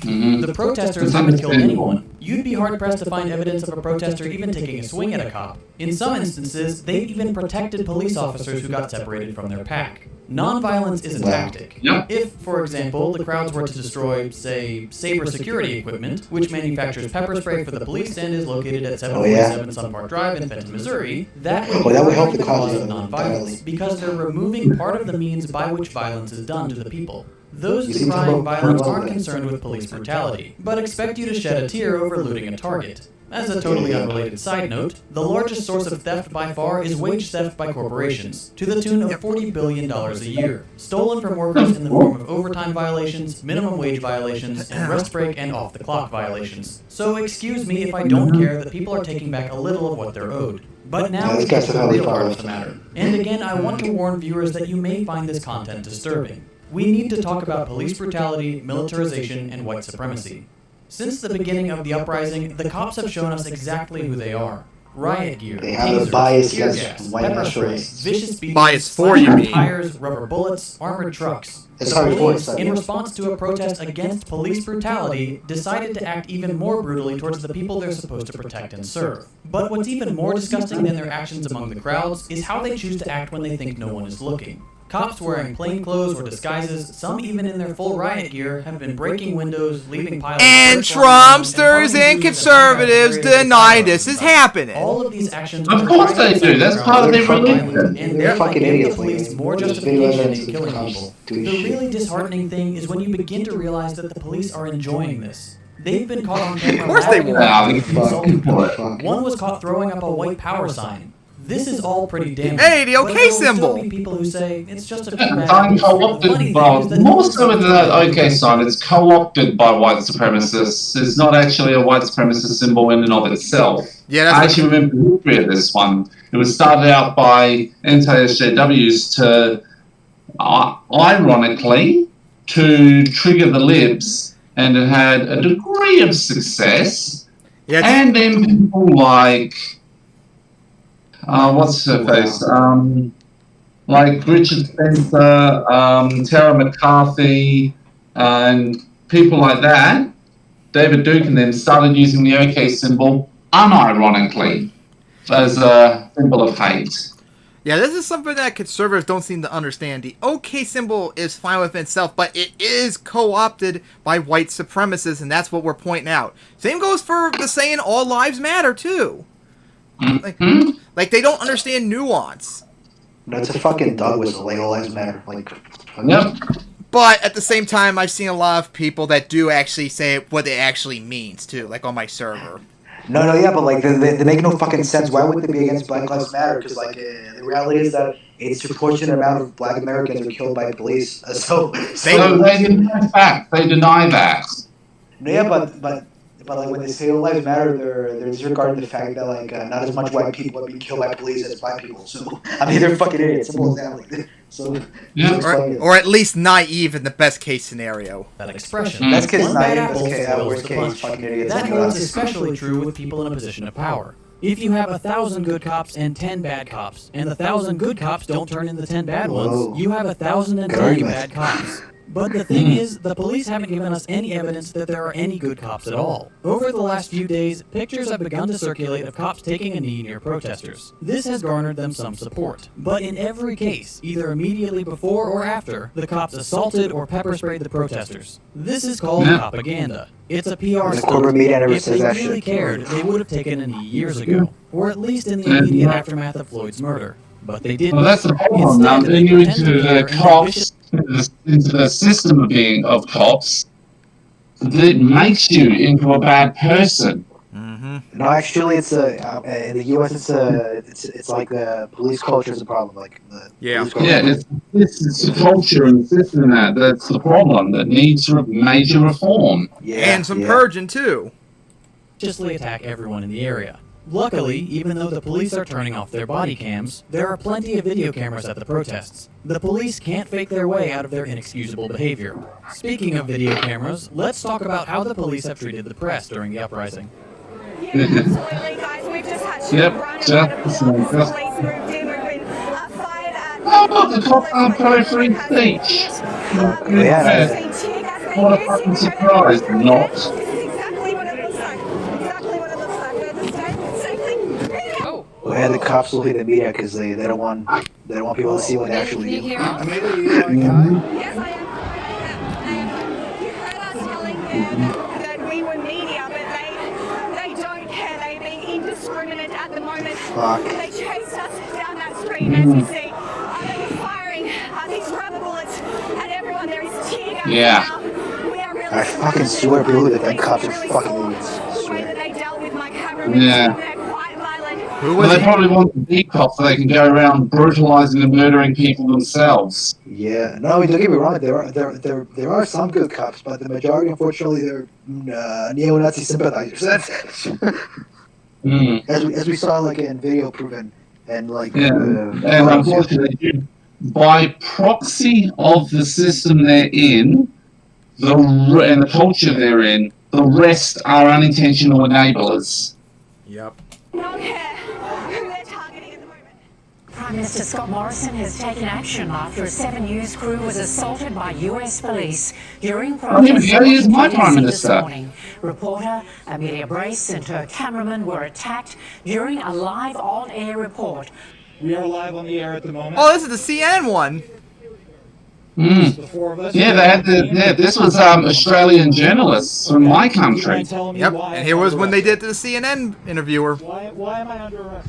Speaker 7: The protesters haven't killed anyone. You'd be hard-pressed to find evidence of a protester even taking a swing at a cop. In some instances, they've even protected police officers who got separated from their pack. Nonviolence is a tactic. If, for example, the crowds were to destroy, say, Sabre security equipment, which manufactures pepper spray for the police and is located at 747 Sun Park Drive in Fenton, Missouri, that would help the cause of nonviolence, because they're removing part of the means by which violence is done to the people. Those decrying violence aren't concerned with police brutality, but expect you to shed a tear over looting a Target. As a totally unrelated side note, the largest source of theft by far is wage theft by corporations, to the tune of $40 billion a year, stolen from workers in the form of overtime violations, minimum wage violations, and rest break and off-the-clock violations. So excuse me if I don't care that people are taking back a little of what they're owed. But now we get to the real part of the matter. And again, I want to warn viewers that you may find this content disturbing. We need to talk about police brutality, militarization, and white supremacy. Since the beginning of the uprising, the cops have shown us exactly who they are. Riot gear,
Speaker 3: they have a bias against white nationalists.
Speaker 7: Vicious beatings,
Speaker 1: bias for you mean?
Speaker 7: Tires, rubber bullets, armored trucks.
Speaker 3: Police,
Speaker 7: in response to a protest against police brutality, decided to act even more brutally towards the people they're supposed to protect and serve. But what's even more disgusting than their actions among the crowds is how they choose to act when they think no one is looking. Cops wearing plainclothes or disguises, some even in their full riot gear, have been breaking windows, leaving piles
Speaker 1: and
Speaker 7: of
Speaker 1: Trumpsters and conservatives deny this is happening.
Speaker 7: All of these actions
Speaker 2: of course they do. That's part of their religion.
Speaker 7: And they're fucking idiots. The police more justification in killing people. The really disheartening thing is when you begin to realize that the police are enjoying this. They've been caught on camera.
Speaker 1: Of course they were.
Speaker 7: One was caught throwing up a white power sign. This is all pretty damning.
Speaker 1: Hey, the OK symbol.
Speaker 7: Be people who say it's just a
Speaker 2: co-opted by, more so with the OK sign, it's co-opted by white supremacists. It's not actually a white supremacist symbol in and of itself.
Speaker 1: Yeah,
Speaker 2: I actually remember the history of this one. It was started out by anti-SJWs to, ironically, to trigger the libs, and it had a degree of success. Yeah, and then people like... what's her face? like Richard Spencer, Tara McCarthy, and people like that, David Duke and them started using the OK symbol unironically as a symbol of hate.
Speaker 1: Yeah, this is something that conservatives don't seem to understand. The OK symbol is fine within itself, but it is co-opted by white supremacists, and that's what we're pointing out. Same goes for the saying all lives matter, too. Like they don't understand nuance.
Speaker 3: That's a fucking dog whistle, like all lives matter. Like,
Speaker 2: Yep.
Speaker 1: But at the same time, I've seen a lot of people that do actually say what it actually means, too, like on my server.
Speaker 3: No, yeah, but like they make no fucking sense. Why would they be against Black Lives Matter? Because like the reality is that a disproportionate amount of Black Americans are killed by police. So
Speaker 2: they deny that. They deny that.
Speaker 3: Yeah, but like when they say all lives matter, they're disregarding the fact that like not as much white people are being killed by police as black people. So I mean, they're fucking idiots. Simple as that. Like, so
Speaker 1: or at least naive in the best case scenario.
Speaker 7: That expression.
Speaker 3: Best case
Speaker 7: One bad
Speaker 3: naive,
Speaker 7: apple
Speaker 3: best case
Speaker 7: spoils
Speaker 3: worst
Speaker 7: the
Speaker 3: case
Speaker 7: punch.
Speaker 3: fucking idiots.
Speaker 7: That holds especially true with people in a position of power. If you have 1,000 good cops and 10 bad cops, and the 1,000 good cops don't turn into 10 bad ones, you have 1,010 bad cops. But the thing is, the police haven't given us any evidence that there are any good cops at all. Over the last few days, pictures have begun to circulate of cops taking a knee near protesters. This has garnered them some support. But in every case, either immediately before or after, the cops assaulted or pepper sprayed the protesters. This is called propaganda. It's a PR stunt. If they really cared, they would have taken a knee years ago, or at least in the immediate aftermath of Floyd's murder. But they didn't.
Speaker 2: Well, that's the problem. Now, then you into the cops, into the system of cops, that makes you into a bad person.
Speaker 3: No, actually, it's in the U.S. It's like the police culture is a problem. Like
Speaker 2: it's the culture and the system that's the problem that needs major reform.
Speaker 1: And some purging too.
Speaker 7: Justly attack everyone in the area. Luckily, even though the police are turning off their body cams, there are plenty of video cameras at the protests. The police can't fake their way out of their inexcusable behavior. Speaking of video cameras, let's talk about how the police have treated the press during the uprising.
Speaker 12: Yeah, absolutely, guys. We've just had to run out of police moved in. We've been fired at.
Speaker 2: Oh, the cops are pro free speech. What a fucking surprise, not.
Speaker 12: Exactly what it looks like. Exactly what it looks like. We're just safely.
Speaker 3: Well, yeah, the cops will hit the media because they don't want people to see what they actually do.
Speaker 12: Yes, I am. You heard us telling them that we were media, but they don't care. They're being indiscriminate at the moment.
Speaker 3: Fuck.
Speaker 12: They chased us down that street, as you see. They were firing these rubber bullets at everyone. There is tear gas now. We are really
Speaker 3: I fucking swear, people that cops are fucking idiots.
Speaker 12: the way that they dealt with my cameraman.
Speaker 2: Yeah.
Speaker 12: They're quite violent.
Speaker 2: Well, they probably want to be cops so they can go around brutalizing and murdering people themselves.
Speaker 3: Yeah, no, don't get me wrong. There are some good cops, but the majority, unfortunately, they're neo-Nazi sympathizers. As we saw, like in video proven, and like
Speaker 2: and unfortunately, by proxy of the system they're in, and the culture they're in, the rest are unintentional enablers.
Speaker 1: Yep.
Speaker 13: Prime Minister Scott Morrison has taken action after a 7 News crew was assaulted by US police during protests
Speaker 2: here's my Prime Minister.
Speaker 13: this morning. Reporter Amelia Brace and her cameraman were attacked during a live on-air report.
Speaker 6: We are live on the air at the moment.
Speaker 1: Oh, this is the CNN one.
Speaker 2: Yeah, this was Australian journalists from my country.
Speaker 1: Yep, and here was when they did to the CNN interviewer.
Speaker 6: Why am I under arrest?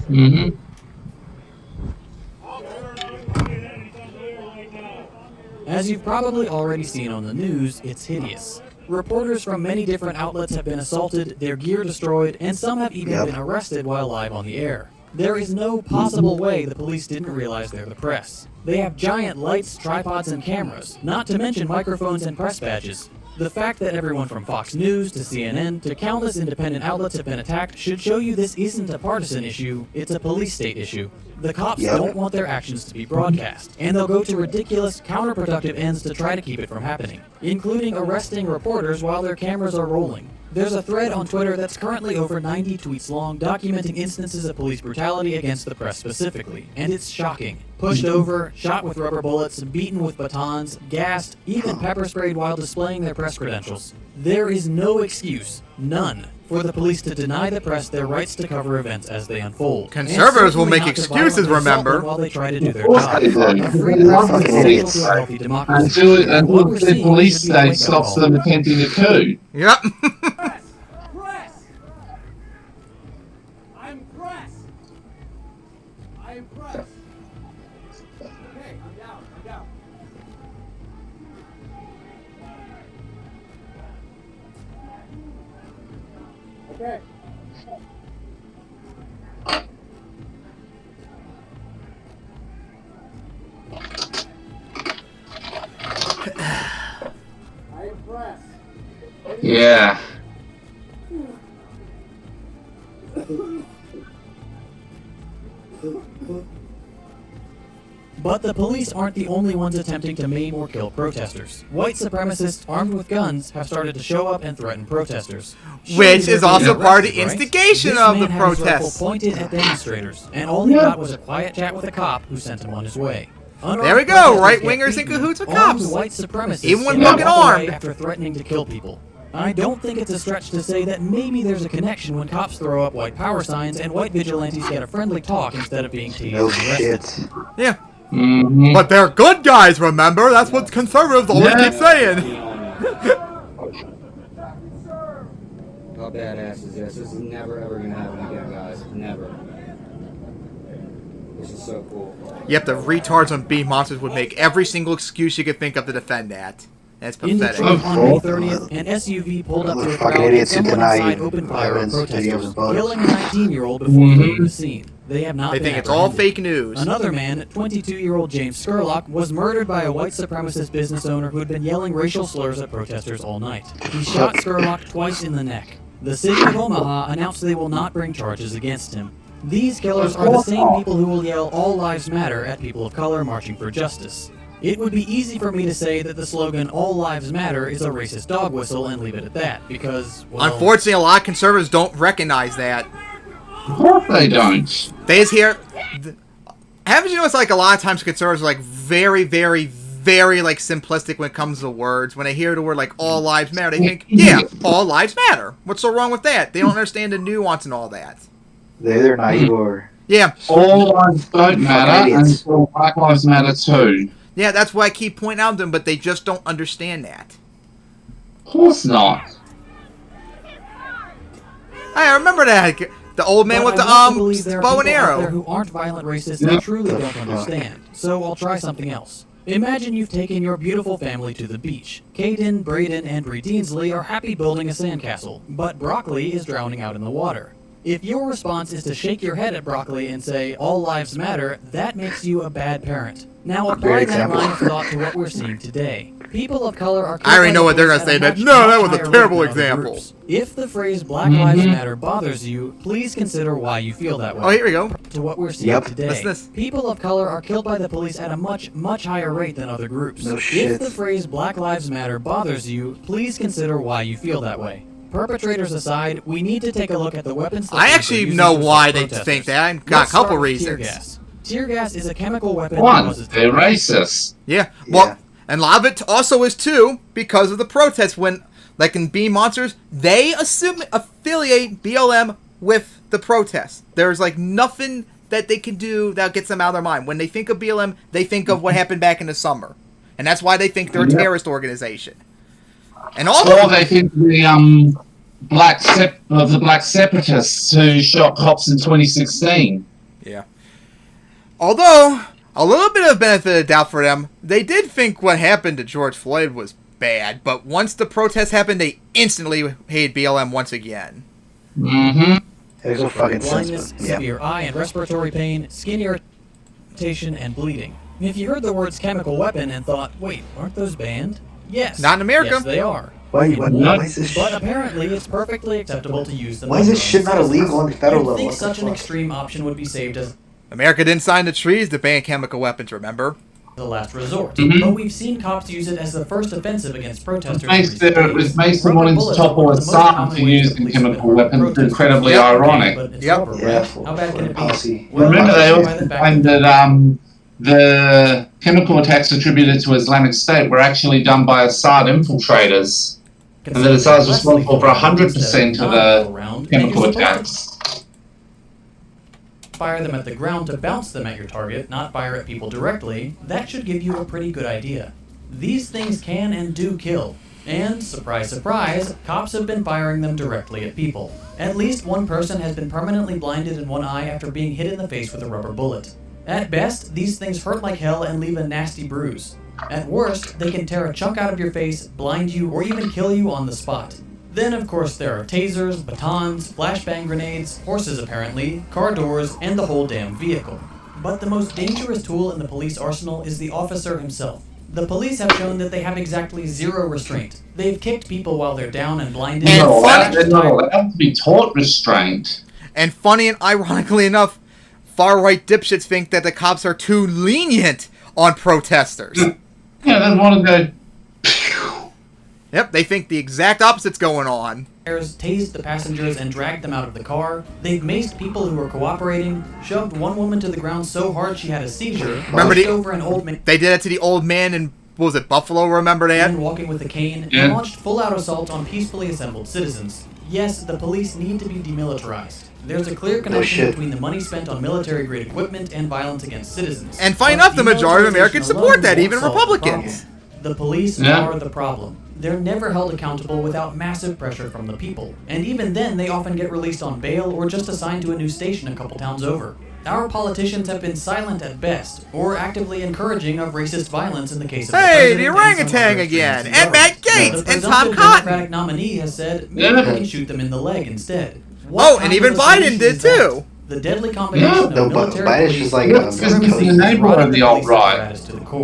Speaker 7: As you've probably already seen on the news, it's hideous. Reporters from many different outlets have been assaulted, their gear destroyed, and some have even been arrested while live on the air. There is no possible way the police didn't realize they're the press. They have giant lights, tripods, and cameras, not to mention microphones and press badges. The fact that everyone from Fox News to CNN to countless independent outlets have been attacked should show you this isn't a partisan issue, it's a police state issue. The cops don't want their actions to be broadcast, and they'll go to ridiculous, counterproductive ends to try to keep it from happening, including arresting reporters while their cameras are rolling. There's a thread on Twitter that's currently over 90 tweets long documenting instances of police brutality against the press specifically, and it's shocking. Pushed over, shot with rubber bullets, beaten with batons, gassed, even pepper sprayed while displaying their press credentials. There is no excuse, none, for the police to deny the press their rights to cover events as they unfold.
Speaker 1: Conservatives will make excuses, remember?
Speaker 7: While they try to do their job. A free press is essential to a healthy democracy.
Speaker 2: Until the police state stops them attempting a coup.
Speaker 1: Yep.
Speaker 14: Press! I'm press! I am press! Okay, I'm down, I'm down. Okay. I am press.
Speaker 2: Yeah.
Speaker 7: But the police aren't the only ones attempting to maim or kill protesters. White supremacists armed with guns have started to show up and threaten protesters.
Speaker 1: Which is also part of the instigation of the protests.
Speaker 7: Pointed at demonstrators, and all he got was a quiet chat with a cop who sent him on his way.
Speaker 1: There we go, right-wingers in cahoots with cops.
Speaker 7: White supremacists
Speaker 1: even when fucking armed.
Speaker 7: After threatening to kill people. I don't think it's a stretch to say that maybe there's a connection when cops throw up white power signs and white vigilantes get a friendly talk instead of being teased and arrested.
Speaker 1: Yeah. But they're good guys, remember? That's what conservatives always keep saying.
Speaker 15: How badass is this? This is never ever gonna happen again, guys. Never. This is so cool.
Speaker 1: Yep, the retards on Bee Monsters would make every single excuse you could think of to defend that. That's pathetic.
Speaker 7: On May 30th, an SUV pulled up to a crowd and someone inside opened fire on protesters, killing a 19-year-old before fleeing the scene. They have not
Speaker 1: They
Speaker 7: been
Speaker 1: think it's all
Speaker 7: apprehended.
Speaker 1: fake news.
Speaker 7: Another man, 22-year-old James Scurlock, was murdered by a white supremacist business owner who had been yelling racial slurs at protesters all night. He shot Scurlock twice in the neck. The city of Omaha announced they will not bring charges against him. These killers are the same people who will yell "All Lives Matter" at people of color marching for justice. It would be easy for me to say that the slogan "All Lives Matter" is a racist dog whistle and leave it at that, because, well...
Speaker 1: Unfortunately, a lot of conservatives don't recognize that.
Speaker 2: Of course they don't.
Speaker 1: They just hear... Haven't you noticed, like, a lot of times conservatives are, like, very, very, very, like, simplistic when it comes to words. When they hear the word, like, all lives matter, they think, yeah, all lives matter. What's so wrong with that? They don't understand the nuance and all that.
Speaker 3: They're either naive or...
Speaker 1: Yeah.
Speaker 2: All lives don't matter, and all Black Lives Matter too.
Speaker 1: Yeah, that's why I keep pointing out to them, but they just don't understand that.
Speaker 2: Of course not.
Speaker 1: I remember that. The old man with the bow and arrow.
Speaker 7: There who aren't violent racists and truly don't understand. So I'll try something else. Imagine you've taken your beautiful family to the beach. Caden, Braden, and Bree Deansley are happy building a sandcastle, but Broccoli is drowning out in the water. If your response is to shake your head at Broccoli and say, "All lives matter," that makes you a bad parent. Now apply that line of thought to what we're seeing today. People of color are...
Speaker 1: I already know what they're going to say. That no, that was a terrible example.
Speaker 7: If the phrase "Black Lives Matter" bothers you, please consider why you feel that way.
Speaker 1: Oh, here we go.
Speaker 7: To what we're seeing today.
Speaker 1: Listen to this.
Speaker 7: People of color are killed by the police at a much, much higher rate than other groups.
Speaker 3: No shit.
Speaker 7: If the phrase "Black Lives Matter" bothers you, please consider why you feel that way. Perpetrators aside, we need to take a look at the weapons...
Speaker 1: I actually know why they think that. I've got a couple reasons.
Speaker 7: Tear gas. Tear gas is a chemical weapon...
Speaker 2: One, they're racist.
Speaker 1: Yeah, well, and a lot of it also is, too, because of the protests. When, like in Bee Monsters, they affiliate BLM with the protests. There's, like, nothing that they can do that gets them out of their mind. When they think of BLM, they think of what happened back in the summer. And that's why they think they're a terrorist organization. And also,
Speaker 2: or they think the black separatists who shot cops in 2016.
Speaker 1: Yeah. Although a little bit of benefit of doubt for them, they did think what happened to George Floyd was bad. But once the protests happened, they instantly hated BLM once again.
Speaker 3: It makes no fucking
Speaker 7: blindness,
Speaker 3: sense.
Speaker 7: severe eye and respiratory pain, skin irritation, and bleeding. If you heard the words "chemical weapon" and thought, "Wait, aren't those banned?" Yes.
Speaker 1: Not in America.
Speaker 7: Yes, they are.
Speaker 3: Why is this
Speaker 7: But apparently, it's perfectly acceptable to use them.
Speaker 3: Why is this shit not illegal on the federal level?
Speaker 7: I think
Speaker 3: What the
Speaker 7: such an
Speaker 3: fuck?
Speaker 7: extreme option would be saved as
Speaker 1: America didn't sign the treaties to ban chemical weapons, remember?
Speaker 7: the last resort.
Speaker 2: Mhm.
Speaker 7: But we've seen cops use it as the first offensive against protesters.
Speaker 2: It makes them wanting to topple Assad for using chemical weapons incredibly ironic.
Speaker 7: How bad can it be?
Speaker 2: Remember, they also claimed that the chemical attacks attributed to Islamic State were actually done by Assad infiltrators, and that Assad was responsible for 100% of the chemical attacks.
Speaker 7: Fire them at the ground to bounce them at your target, not fire at people directly. That should give you a pretty good idea. These things can and do kill. And, surprise, surprise, cops have been firing them directly at people. At least one person has been permanently blinded in one eye after being hit in the face with a rubber bullet. At best, these things hurt like hell and leave a nasty bruise. At worst, they can tear a chunk out of your face, blind you, or even kill you on the spot. Then, of course, there are tasers, batons, flashbang grenades, horses apparently, car doors, and the whole damn vehicle. But the most dangerous tool in the police arsenal is the officer himself. The police have shown that they have exactly zero restraint. They've kicked people while they're down and blinded.
Speaker 2: They're not allowed to be taught restraint.
Speaker 1: And funny and ironically enough, far-right dipshits think that the cops are too lenient on protesters.
Speaker 2: Yeah, they want to go...
Speaker 1: Yep, they think the exact opposite's going on.
Speaker 7: Tased the passengers and dragged them out of the car. They've maced people who were cooperating, shoved one woman to the ground so hard she had a seizure,
Speaker 1: Remember
Speaker 7: over an old man.
Speaker 1: They did that to the old man in, what was it, Buffalo, remember that?
Speaker 7: And walking with a cane, and launched full-out assault on peacefully assembled citizens. Yes, the police need to be demilitarized. There's a clear connection between the money spent on military-grade equipment and violence against citizens.
Speaker 1: And funny enough, the majority of Americans support that, even Republicans.
Speaker 7: The police are the problem. They're never held accountable without massive pressure from the people. And even then, they often get released on bail or just assigned to a new station a couple towns over. Our politicians have been silent at best, or actively encouraging of racist violence in the case of
Speaker 1: the orangutan again, and Matt Geatz, and Tom Cotton.
Speaker 7: The Democratic nominee has said, maybe we can shoot them in the leg instead.
Speaker 1: And even Biden did too.
Speaker 7: The deadly combination of military
Speaker 3: Biden's just like
Speaker 2: a neighbor of the alt-right.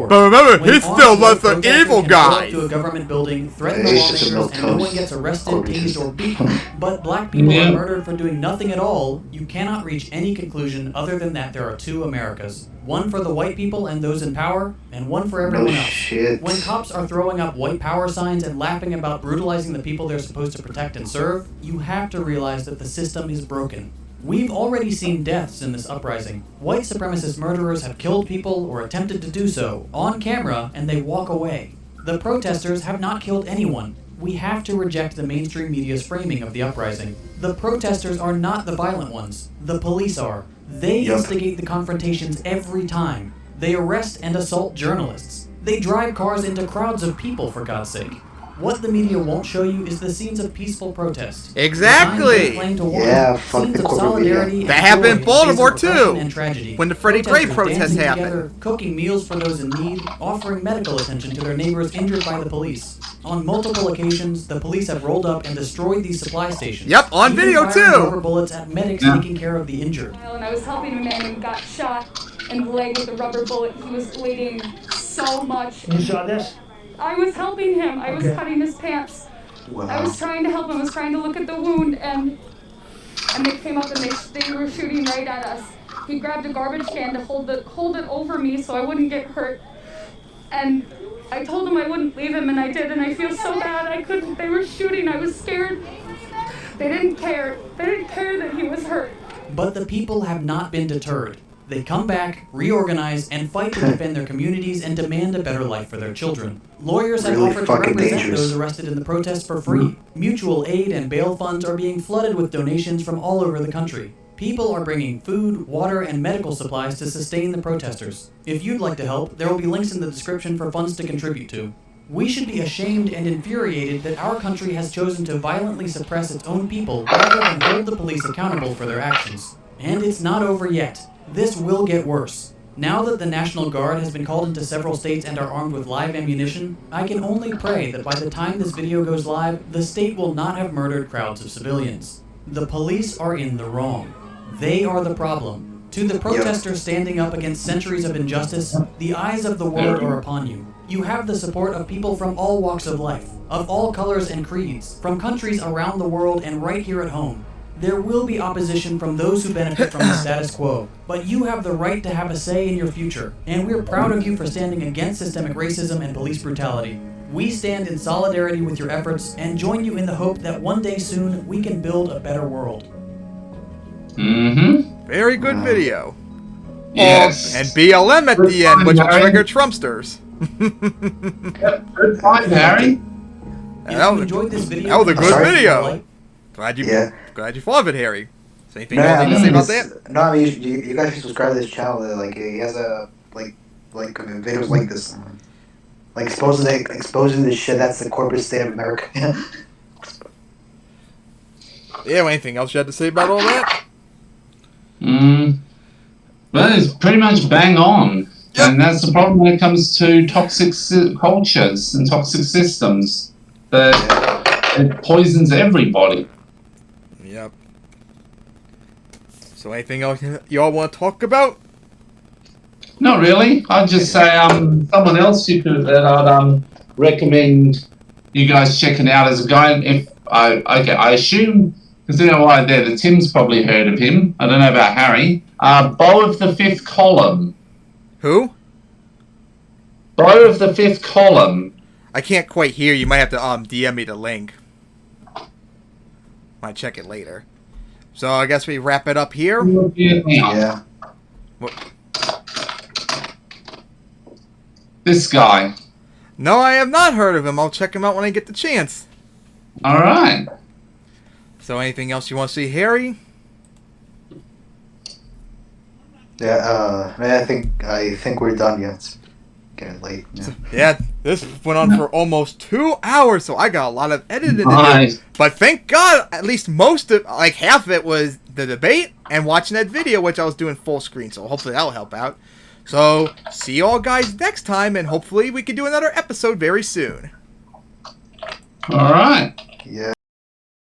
Speaker 1: But remember, he's still less an evil guy.
Speaker 7: To a government building, threaten the lawmakers, and no one gets arrested, tased, or beaten. But black people are murdered for doing nothing at all. You cannot reach any conclusion other than that there are two Americas. One for the white people and those in power, and one for everyone else. When cops are throwing up white power signs and laughing about brutalizing the people they're supposed to protect and serve, you have to realize that the system is broken. We've already seen deaths in this uprising. White supremacist murderers have killed people or attempted to do so on camera, and they walk away. The protesters have not killed anyone. We have to reject the mainstream media's framing of the uprising. The protesters are not the violent ones. The police are. They instigate the confrontations every time. They arrest and assault journalists. They drive cars into crowds of people, for God's sake. What the media won't show you is the scenes of peaceful protest.
Speaker 1: Exactly.
Speaker 3: Fuck the corporate media.
Speaker 1: That happened in Baltimore too, when the Freddie Gray protest happened.
Speaker 7: Together, cooking meals for those in need, offering medical attention to their neighbors injured by the police. On multiple occasions, the police have rolled up and destroyed these supply stations.
Speaker 1: Yep, on video too.
Speaker 7: Rubber bullets at medics taking care of the injured.
Speaker 12: And I was helping a man who got shot in the leg with a rubber bullet. He was bleeding so much.
Speaker 14: You saw this?
Speaker 12: I was helping him. I was cutting his pants. Wow. I was trying to help him. I was trying to look at the wound, and they came up and they were shooting right at us. He grabbed a garbage can to hold it over me so I wouldn't get hurt. And I told him I wouldn't leave him, and I did. And I feel so bad. I couldn't. They were shooting. I was scared. They didn't care. They didn't care that he was hurt.
Speaker 7: But the people have not been deterred. They come back, reorganize, and fight to defend their communities and demand a better life for their children. Lawyers have offered to represent those arrested in the protests for free. Mutual aid and bail funds are being flooded with donations from all over the country. People are bringing food, water, and medical supplies to sustain the protesters. If you'd like to help, there will be links in the description for funds to contribute to. We should be ashamed and infuriated that our country has chosen to violently suppress its own people rather than hold the police accountable for their actions. And it's not over yet. This will get worse. Now that the National Guard has been called into several states and are armed with live ammunition, I can only pray that by the time this video goes live, the state will not have murdered crowds of civilians. The police are in the wrong. They are the problem. To the protesters standing up against centuries of injustice, the eyes of the world are upon you. You have the support of people from all walks of life, of all colors and creeds, from countries around the world and right here at home. There will be opposition from those who benefit from the status quo, but you have the right to have a say in your future, and we're proud of you for standing against systemic racism and police brutality. We stand in solidarity with your efforts and join you in the hope that one day soon we can build a better world.
Speaker 2: Mm-hmm.
Speaker 1: Very good video.
Speaker 2: Yes.
Speaker 1: And BLM at the end, which will trigger Trumpsters.
Speaker 2: Yep, good find, Harry.
Speaker 1: That was a good video. Glad you thought of it, Harry. Is there anything else you need to say about that?
Speaker 3: No, I mean, you guys should subscribe to this channel. Like, he has a like videos like this, like exposing the shit that's the corporate state of America.
Speaker 1: Yeah, anything else you had to say about all that?
Speaker 2: Well, it's pretty much bang on. Yep. And that's the problem when it comes to toxic cultures and toxic systems. That it poisons everybody.
Speaker 1: Yep. So anything else y'all want to talk about?
Speaker 2: Not really. I'd just say someone else that I'd recommend you guys checking out as a guy. If I assume, because you know why there, the Tim's probably heard of him. I don't know about Harry. Beau of the Fifth Column.
Speaker 1: Who?
Speaker 2: Beau of the Fifth Column.
Speaker 1: I can't quite hear. You might have to DM me the link. Might check it later. So I guess we wrap it up here.
Speaker 3: Yeah.
Speaker 2: This guy.
Speaker 1: No, I have not heard of him. I'll check him out when I get the chance.
Speaker 2: All right.
Speaker 1: So anything else you want to see, Harry?
Speaker 3: Yeah. I think we're done. Yeah. It's getting late. Yeah.
Speaker 1: Yeah, this went on for almost 2 hours, so I got a lot of editing to do. But thank God, at least half of it was the debate and watching that video, which I was doing full screen, so hopefully that'll help out. So, see you all guys next time, and hopefully we can do another episode very soon.
Speaker 2: All right.
Speaker 3: Yeah.